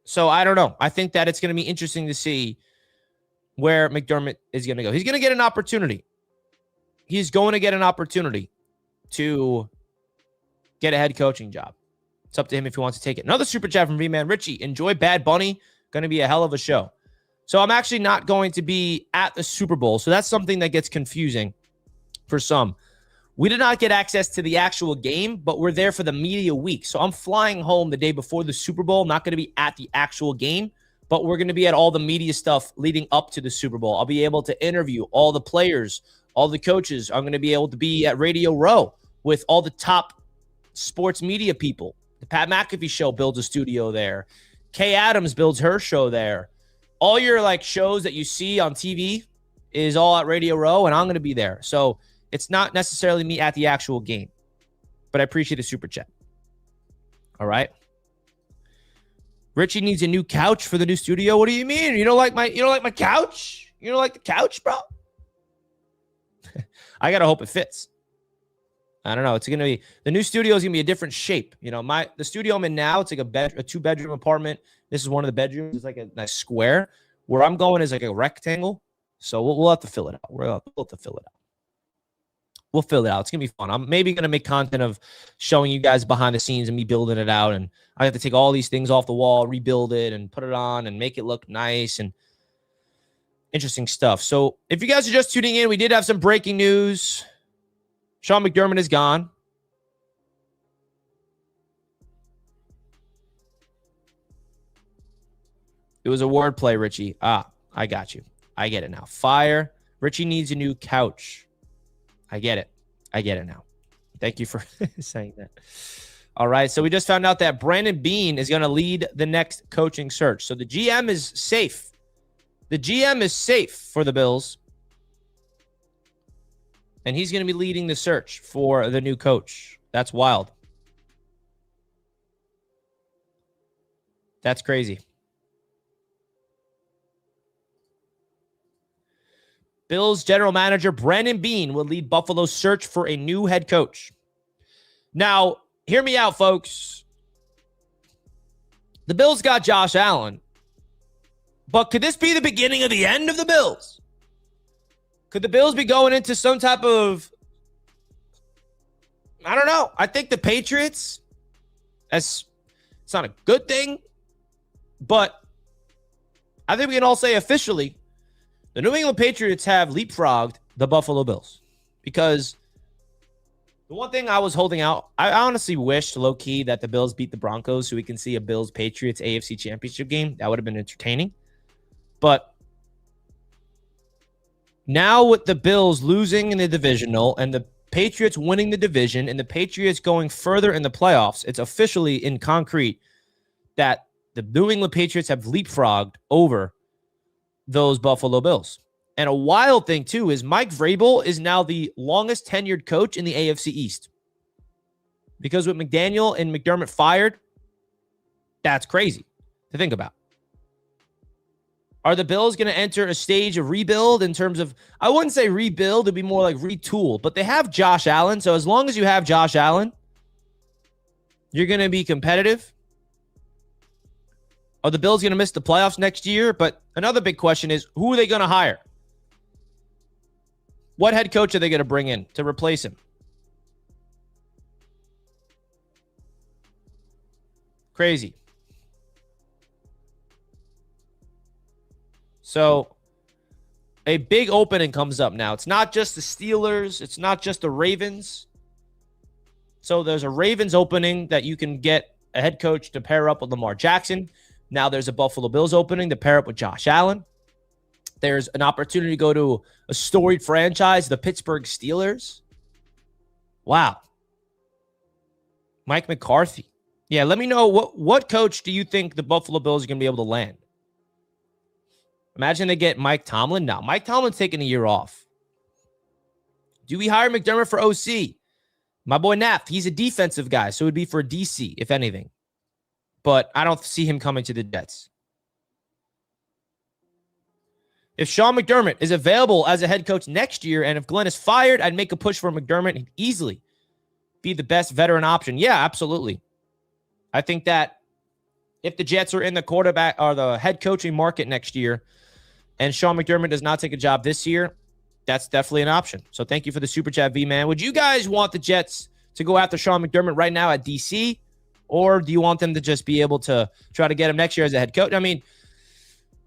So I don't know. I think that it's going to be interesting to see where McDermott is going to go. He's going to get an opportunity. He's going to get an opportunity to get a head coaching job. It's up to him if he wants to take it. Another super chat from V-Man. Richie, enjoy Bad Bunny. Going to be a hell of a show. So I'm actually not going to be at the Super Bowl. So that's something that gets confusing for some. We did not get access to the actual game, but we're there for the media week. So I'm flying home the day before the Super Bowl. I'm not going to be at the actual game, but we're going to be at all the media stuff leading up to the Super Bowl. I'll be able to interview all the players, all the coaches. I'm going to be able to be at Radio Row with all the top sports media people. The Pat McAfee show builds a studio there. Kay Adams builds her show there. All your like shows that you see on TV is all at Radio Row, and I'm going to be there. So it's not necessarily me at the actual game, but I appreciate the super chat. All right. Richie needs a new couch for the new studio. What do you mean? You don't like my couch? You don't like the couch, bro? I got to hope it fits. I don't know. It's going to be, the new studio is going to be a different shape. You know, the studio I'm in now, it's like a 2-bedroom apartment. This is one of the bedrooms. It's like a nice square. Where I'm going is like a rectangle. So we'll have to fill it out. We'll have to fill it out. We'll fill it out. It's going to be fun. I'm maybe going to make content of showing you guys behind the scenes and me building it out. And I have to take all these things off the wall, rebuild it, and put it on and make it look nice and interesting stuff. So if you guys are just tuning in, we did have some breaking news. Sean McDermott is gone. It was a wordplay, Richie. I got you. I get it now. Fire. Richie needs a new couch. I get it. I get it now. Thank you for saying that. All right. So we just found out that Brandon Beane is going to lead the next coaching search. So the GM is safe. The GM is safe for the Bills. And he's going to be leading the search for the new coach. That's wild. That's crazy. Bills general manager Brandon Beane will lead Buffalo's search for a new head coach. Now, hear me out, folks. The Bills got Josh Allen. But could this be the beginning of the end of the Bills? Could the Bills be going into some type of, I don't know. I think the Patriots, it's not a good thing, but I think we can all say officially, the New England Patriots have leapfrogged the Buffalo Bills. Because the one thing I was holding out, I honestly wished low-key that the Bills beat the Broncos so we can see a Bills-Patriots AFC Championship game. That would have been entertaining. But now with the Bills losing in the divisional and the Patriots winning the division and the Patriots going further in the playoffs, it's officially in concrete that the New England Patriots have leapfrogged over those Buffalo Bills. And a wild thing, too, is Mike Vrabel is now the longest tenured coach in the AFC East. Because with McDaniel and McDermott fired, that's crazy to think about. Are the Bills going to enter a stage of rebuild in terms of, I wouldn't say rebuild, it'd be more like retool, but they have Josh Allen. So as long as you have Josh Allen, you're going to be competitive. Are the Bills going to miss the playoffs next year? But another big question is, who are they going to hire? What head coach are they going to bring in to replace him? Crazy. So a big opening comes up now. It's not just the Steelers. It's not just the Ravens. So there's a Ravens opening that you can get a head coach to pair up with Lamar Jackson. Now there's a Buffalo Bills opening to pair up with Josh Allen. There's an opportunity to go to a storied franchise, the Pittsburgh Steelers. Wow. Mike McCarthy. Yeah, let me know what coach do you think the Buffalo Bills are going to be able to land? Imagine they get Mike Tomlin. Now, Mike Tomlin's taking a year off. Do we hire McDermott for OC? My boy Nath, he's a defensive guy, so it would be for DC, if anything. But I don't see him coming to the Jets. If Sean McDermott is available as a head coach next year, and if Glenn is fired, I'd make a push for McDermott. He'd easily be the best veteran option. Yeah, absolutely. I think that if the Jets are in the quarterback or the head coaching market next year, and Sean McDermott does not take a job this year, that's definitely an option. So thank you for the super chat, V-Man. Would you guys want the Jets to go after Sean McDermott right now at DC, or do you want them to just be able to try to get him next year as a head coach? I mean,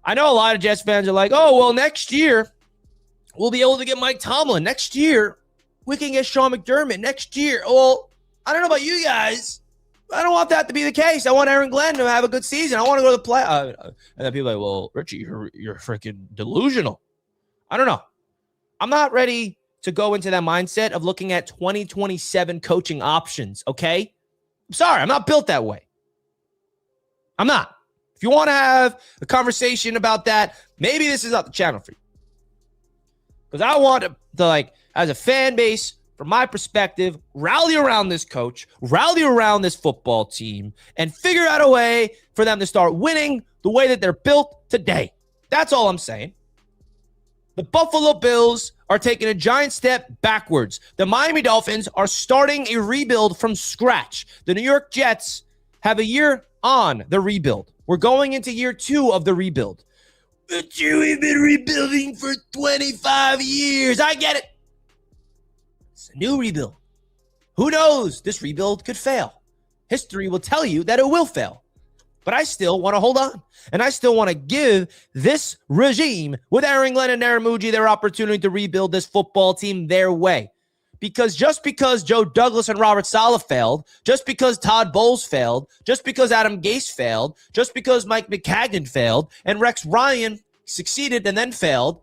I know a lot of Jets fans are like, oh, well, next year we'll be able to get Mike Tomlin. Next year we can get Sean McDermott. Next year, well, I don't know about you guys. I don't want that to be the case. I want Aaron Glenn to have a good season. I want to go to the play. And then people are like, well, Richie, you're freaking delusional. I don't know. I'm not ready to go into that mindset of looking at 2027 coaching options, okay? I'm sorry. I'm not built that way. I'm not. If you want to have a conversation about that, maybe this is not the channel for you. Because I want to, like, as a fan base, from my perspective, rally around this coach, rally around this football team, and figure out a way for them to start winning the way that they're built today. That's all I'm saying. The Buffalo Bills are taking a giant step backwards. The Miami Dolphins are starting a rebuild from scratch. The New York Jets have a year on the rebuild. We're going into year 2 of the rebuild. But we've been rebuilding for 25 years. I get it. It's a new rebuild. Who knows? This rebuild could fail. History will tell you that it will fail. But I still want to hold on. And I still want to give this regime with Aaron Glenn and Naramuji their opportunity to rebuild this football team their way. Because just because Joe Douglas and Robert Saleh failed, just because Todd Bowles failed, just because Adam Gase failed, just because Mike McCagnon failed, and Rex Ryan succeeded and then failed,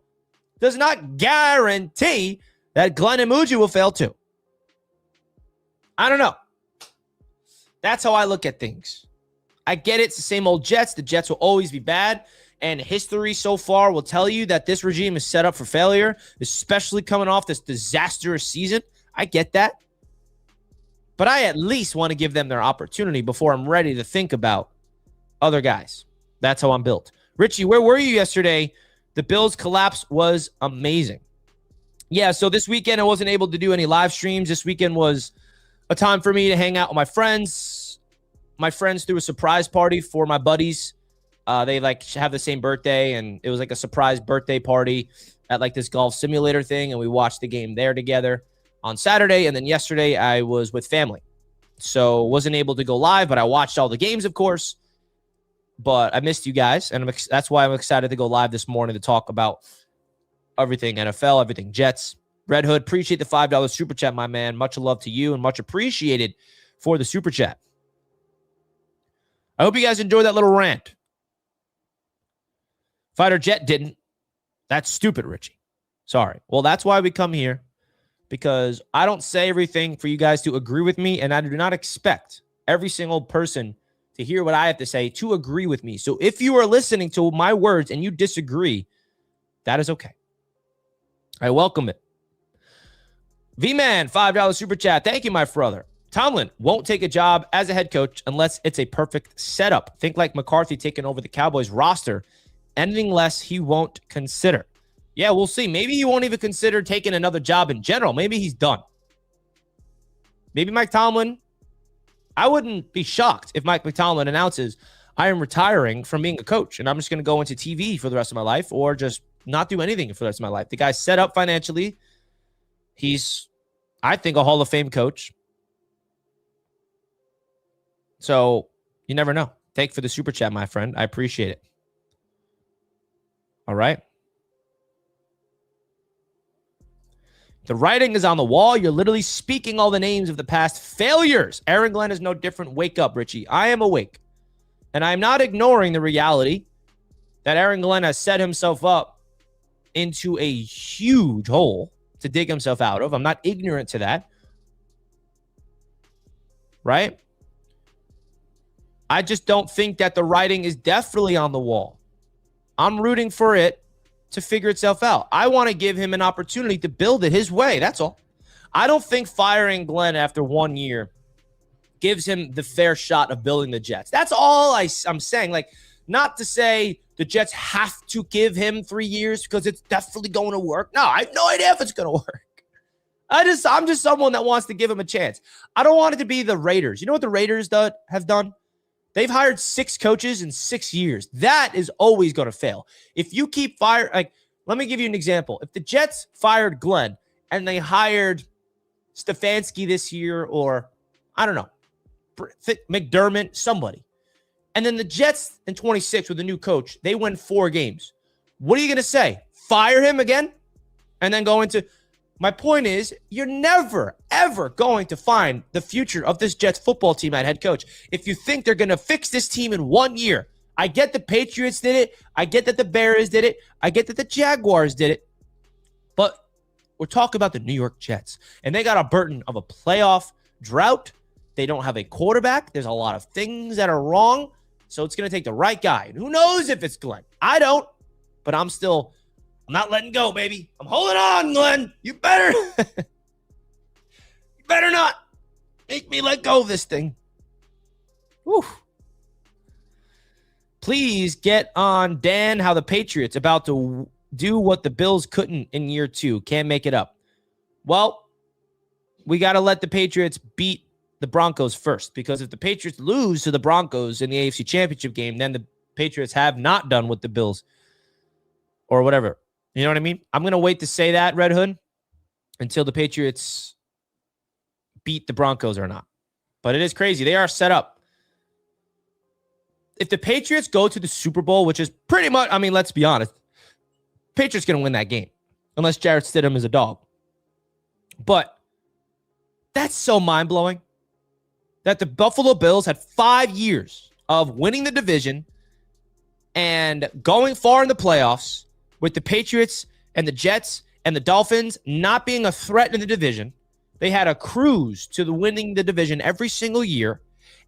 does not guarantee that Glenn and Muji will fail too. I don't know. That's how I look at things. I get it. It's the same old Jets. The Jets will always be bad. And history so far will tell you that this regime is set up for failure, especially coming off this disastrous season. I get that. But I at least want to give them their opportunity before I'm ready to think about other guys. That's how I'm built. Richie, where were you yesterday? The Bills collapse was amazing. Yeah, so this weekend I wasn't able to do any live streams. This weekend was a time for me to hang out with my friends. My friends threw a surprise party for my buddies. They like have the same birthday, and it was like a surprise birthday party at like this golf simulator thing, and we watched the game there together on Saturday. And then yesterday I was with family, so wasn't able to go live, but I watched all the games, of course. But I missed you guys, and that's why I'm excited to go live this morning to talk about everything NFL, everything Jets. Red Hood, appreciate the $5 super chat, my man. Much love to you, and much appreciated for the super chat. I hope you guys enjoyed that little rant. Fighter Jet didn't. That's stupid, Richie. Sorry. Well, that's why we come here, because I don't say everything for you guys to agree with me, and I do not expect every single person to hear what I have to say to agree with me. So if you are listening to my words and you disagree, that is okay. I welcome it. V-Man, $5 super chat. Thank you, my brother. Tomlin won't take a job as a head coach unless it's a perfect setup. Think like McCarthy taking over the Cowboys roster. Anything less, he won't consider. Yeah, we'll see. Maybe he won't even consider taking another job in general. Maybe he's done. Maybe Mike Tomlin. I wouldn't be shocked if Mike McTomlin announces, I am retiring from being a coach, and I'm just going to go into TV for the rest of my life, or just not do anything for the rest of my life. The guy's set up financially. He's, I think, a Hall of Fame coach. So you never know. Thank you for the super chat, my friend. I appreciate it. All right. The writing is on the wall. You're literally speaking all the names of the past failures. Aaron Glenn is no different. Wake up, Richie. I am awake. And I'm not ignoring the reality that Aaron Glenn has set himself up into a huge hole to dig himself out of. I'm not ignorant to that. Right? I just don't think that the writing is definitely on the wall. I'm rooting for it to figure itself out. I want to give him an opportunity to build it his way. That's all. I don't think firing Glenn after 1 year gives him the fair shot of building the Jets. That's all I'm saying. Like, not to say the Jets have to give him 3 years because it's definitely going to work. No, I have no idea if it's going to work. I'm just someone that wants to give him a chance. I don't want it to be the Raiders. You know what the Raiders have done? They've hired 6 coaches in 6 years. That is always going to fail. If you keep let me give you an example. If the Jets fired Glenn and they hired Stefanski this year, or I don't know, McDermott, somebody, and then the Jets in 26 with a new coach, they win 4 games. What are you going to say? Fire him again? And then go into... My point is, you're never, ever going to find the future of this Jets football team at head coach if you think they're going to fix this team in 1 year. I get the Patriots did it. I get that the Bears did it. I get that the Jaguars did it. But we're talking about the New York Jets, and they got a burden of a playoff drought. They don't have a quarterback. There's a lot of things that are wrong, so it's going to take the right guy. And who knows if it's Glenn? I don't, but I'm not letting go, baby. I'm holding on, Glenn. You better not make me let go of this thing. Whew. Please get on Dan how the Patriots about to do what the Bills couldn't in year 2. Can't make it up. Well, we got to let the Patriots beat the Broncos first, because if the Patriots lose to the Broncos in the AFC Championship game, then the Patriots have not done with the Bills or whatever. You know what I mean? I'm going to wait to say that, Red Hood, until the Patriots beat the Broncos or not. But it is crazy. They are set up. If the Patriots go to the Super Bowl, which is pretty much, let's be honest, Patriots going to win that game unless Jarrett Stidham is a dog. But that's so mind-blowing that the Buffalo Bills had 5 years of winning the division and going far in the playoffs, with the Patriots and the Jets and the Dolphins not being a threat in the division. They had a cruise to winning the division every single year,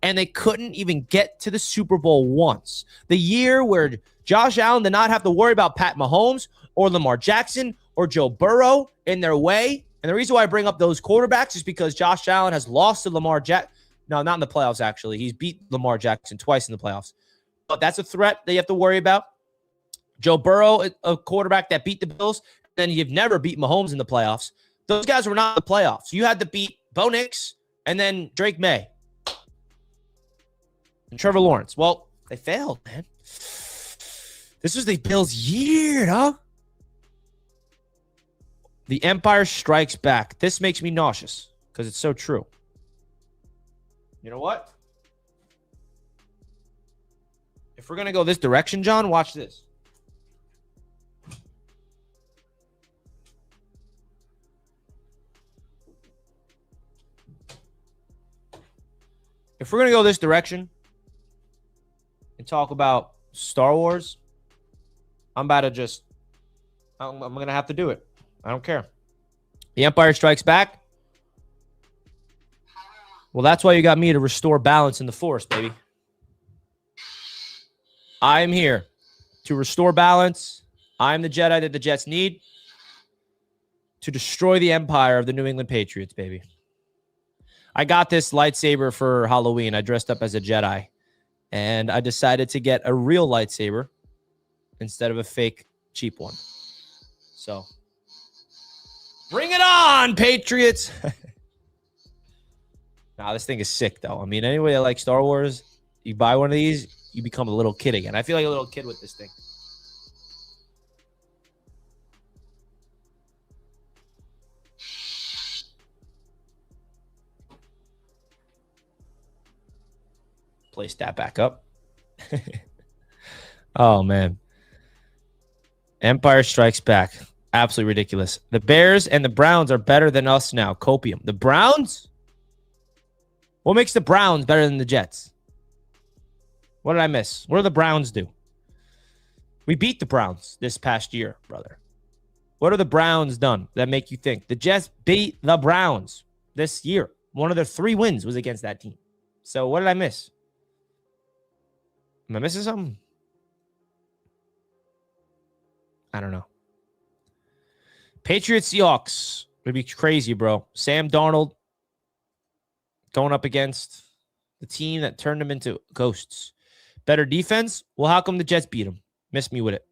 and they couldn't even get to the Super Bowl once. The year where Josh Allen did not have to worry about Pat Mahomes or Lamar Jackson or Joe Burrow in their way. And the reason why I bring up those quarterbacks is because Josh Allen has lost to Lamar Jackson. No, not in the playoffs, actually. He's beat Lamar Jackson twice in the playoffs. But that's a threat that you have to worry about. Joe Burrow, a quarterback that beat the Bills, then you've never beat Mahomes in the playoffs. Those guys were not in the playoffs. You had to beat Bo Nix and then Drake May and Trevor Lawrence. Well, they failed, man. This was the Bills' year, huh? The Empire Strikes Back. This makes me nauseous because it's so true. You know what? If we're going to go this direction, John, watch this. If we're going to go this direction and talk about Star Wars, I'm going to have to do it. I don't care. The Empire Strikes Back. Well, that's why you got me to restore balance in the Force, baby. I am here to restore balance. I'm the Jedi that the Jets need to destroy the empire of the New England Patriots, baby. I got this lightsaber for Halloween. I dressed up as a Jedi, and I decided to get a real lightsaber instead of a fake, cheap one. So, bring it on, Patriots! Nah, this thing is sick, though. Anybody that likes Star Wars, you buy one of these, you become a little kid again. I feel like a little kid with this thing. Place that back up. Oh, man. Empire Strikes Back. Absolutely ridiculous. The Bears and the Browns are better than us now. Copium. The Browns? What makes the Browns better than the Jets? What did I miss? What do the Browns do? We beat the Browns this past year, brother. What have the Browns done that make you think? The Jets beat the Browns this year. One of their 3 wins was against that team. So what did I miss? Am I missing something? I don't know. Patriots Seahawks. It'd be crazy, bro. Sam Darnold going up against the team that turned them into ghosts. Better defense? Well, how come the Jets beat them? Miss me with it.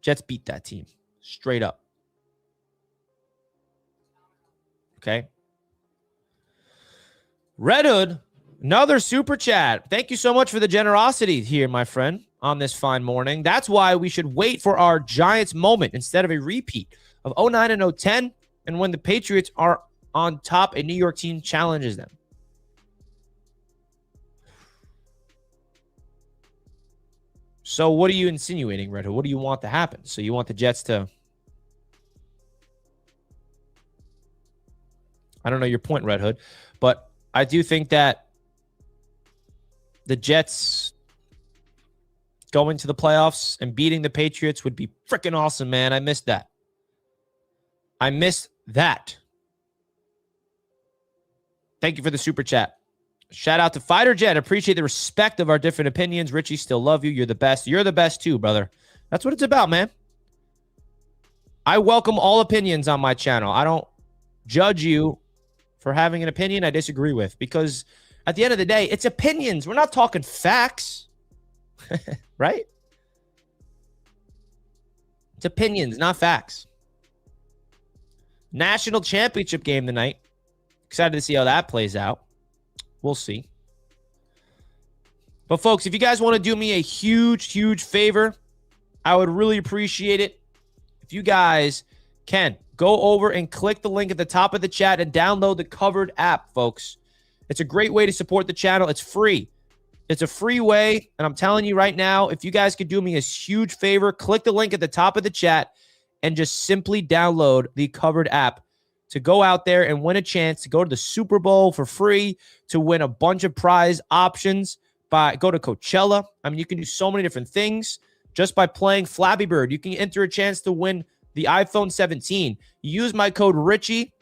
Jets beat that team. Straight up. Okay. Red Hood, another super chat. Thank you so much for the generosity here, my friend, on this fine morning. That's why we should wait for our Giants moment instead of a repeat of 09 and 010 and when the Patriots are on top, a New York team challenges them. So what are you insinuating, Red Hood? What do you want to happen? So you want the Jets to... I don't know your point, Red Hood, but I do think that the Jets going to the playoffs and beating the Patriots would be freaking awesome, man. I missed that. I missed that. Thank you for the super chat. Shout out to Fighter Jet. Appreciate the respect of our different opinions. Richie, still love you. You're the best. You're the best too, brother. That's what it's about, man. I welcome all opinions on my channel. I don't judge you for having an opinion I disagree with, because at the end of the day, it's opinions. We're not talking facts, right? It's opinions, not facts. National championship game tonight. Excited to see how that plays out. We'll see. But folks, if you guys want to do me a huge favor, I would really appreciate it if you guys can go over and click the link at the top of the chat and download the Covered app, folks. It's a great way to support the channel. It's free. It's a free way, and I'm telling you right now, if you guys could do me a huge favor, click the link at the top of the chat and just simply download the Covered app to go out there and win a chance to go to the Super Bowl for free, to win a bunch of prize options, go to Coachella. I mean, you can do so many different things just by playing Flappy Bird. You can enter a chance to win the iPhone 17. You use my code Richie,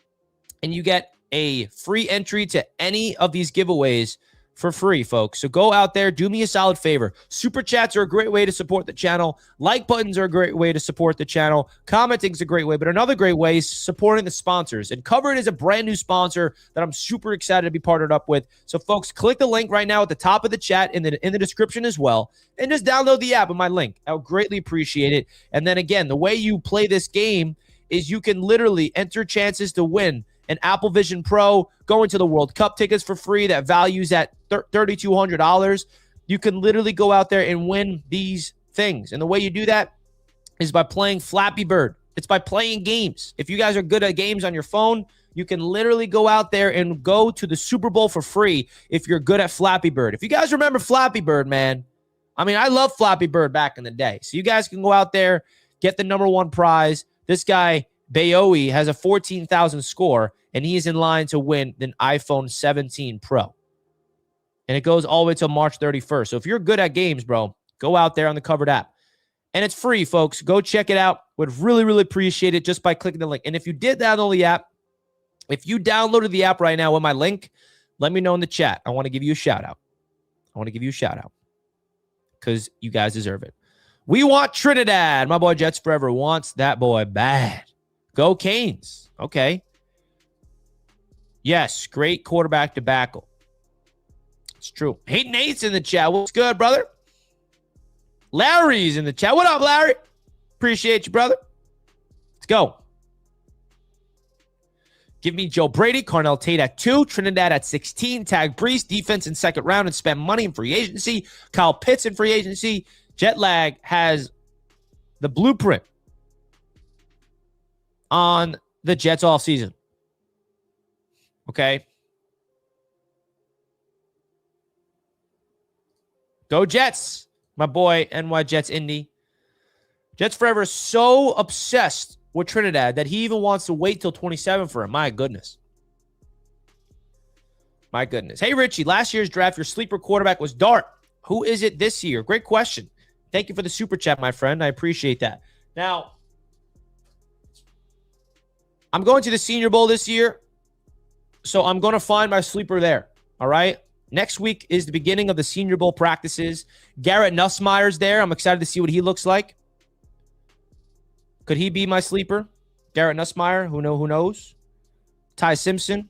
and you get a free entry to any of these giveaways for free, folks. So go out there, do me a solid favor. Super chats are a great way to support the channel. Like buttons are a great way to support the channel. Commenting is a great way, but another great way is supporting the sponsors. And Covered is a brand new sponsor that I'm super excited to be partnered up with. So folks, click the link right now at the top of the chat in the description as well, and just download the app with my link. I would greatly appreciate it. And then again, the way you play this game is you can literally enter chances to win an Apple Vision Pro, going to the World Cup tickets for free that values at $3,200. You can literally go out there and win these things. And the way you do that is by playing Flappy Bird. It's by playing games. If you guys are good at games on your phone, you can literally go out there and go to the Super Bowl for free if you're good at Flappy Bird. If you guys remember Flappy Bird, man, I mean, I love Flappy Bird back in the day. So you guys can go out there, get the #1 prize. This guy, Bayoe, has a 14,000 score, and he is in line to win an iPhone 17 Pro. And it goes all the way till March 31st. So if you're good at games, bro, go out there on the Covered app. And it's free, folks. Go check it out. Would really appreciate it just by clicking the link. And if you did download the app, if you downloaded the app right now with my link, let me know in the chat. I want to give you a shout out. Because you guys deserve it. We want Trinidad. My boy Jets Forever wants that boy bad. Go Canes. Okay. Yes, great quarterback debacle. It's true. Hey, Nate's in the chat. What's good, brother? Larry's in the chat. What up, Larry? Appreciate you, brother. Let's go. Give me Joe Brady, Carnell Tate at 2, Trinidad at 16, tag Brees, defense in second round and spend money in free agency, Kyle Pitts in free agency. Jet lag has the blueprint on the Jets all season. Okay. Go Jets. My boy, NY Jets Indy. Jets Forever is so obsessed with Trinidad that he even wants to wait till 27 for him. My goodness. Hey, Richie, last year's draft, your sleeper quarterback was Dart. Who is it this year? Great question. Thank you for the super chat, my friend. I appreciate that. Now, I'm going to the Senior Bowl this year, so I'm going to find my sleeper there. All right? Next week is the beginning of the Senior Bowl practices. Garrett Nussmeier's there. I'm excited to see what he looks like. Could he be my sleeper? Garrett Nussmeier, who knows? Ty Simpson.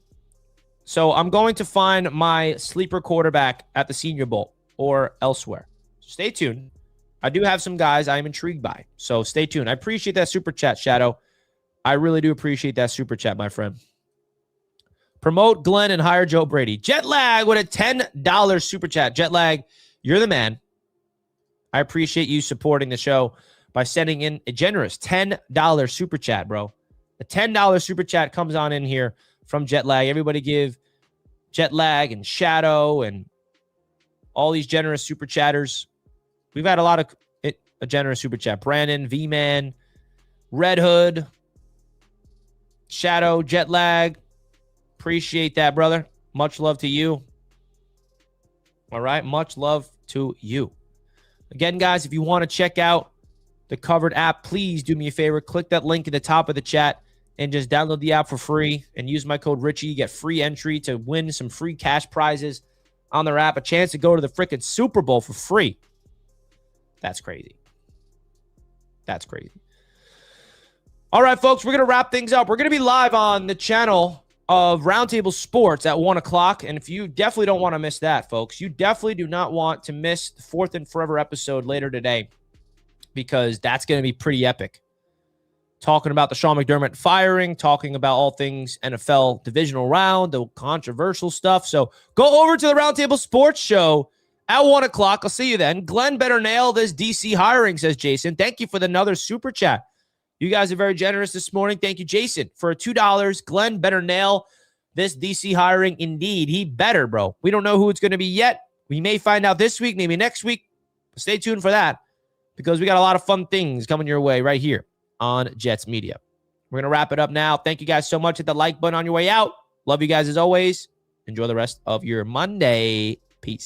So I'm going to find my sleeper quarterback at the Senior Bowl or elsewhere. Stay tuned. I do have some guys I am intrigued by. So stay tuned. I appreciate that super chat, Shadow. I really do appreciate that super chat, my friend. Promote Glenn and hire Joe Brady. Jet Lag with a $10 super chat. Jet Lag, you're the man. I appreciate you supporting the show by sending in a generous $10 super chat, bro. A $10 super chat comes on in here from Jet Lag. Everybody give Jet Lag and Shadow and all these generous super chatters. We've had a lot of a generous super chat. Brandon, V-Man, Red Hood, Shadow, Jet Lag. Appreciate that, brother. Much love to you. All right. Much love to you. Again, guys, if you want to check out the Covered app, please do me a favor. Click that link at the top of the chat and just download the app for free and use my code Richie. You get free entry to win some free cash prizes on their app. A chance to go to the freaking Super Bowl for free. That's crazy. That's crazy. All right, folks, we're going to wrap things up. We're going to be live on the channel of Roundtable Sports at 1 o'clock. And if you definitely don't want to miss that, folks, you definitely do not want to miss the 4th and Forever episode later today, because that's going to be pretty epic. Talking about the Sean McDermott firing, talking about all things NFL divisional round, the controversial stuff. So go over to the Roundtable Sports show at 1 o'clock. I'll see you then. Glenn better nail this DC hiring, says Jason. Thank you for another super chat. You guys are very generous this morning. Thank you, Jason, for $2. Glenn better nail this DC hiring. Indeed, he better, bro. We don't know who it's going to be yet. We may find out this week, maybe next week. Stay tuned for that, because we got a lot of fun things coming your way right here on Jets Media. We're going to wrap it up now. Thank you guys so much. Hit the like button on your way out. Love you guys as always. Enjoy the rest of your Monday. Peace.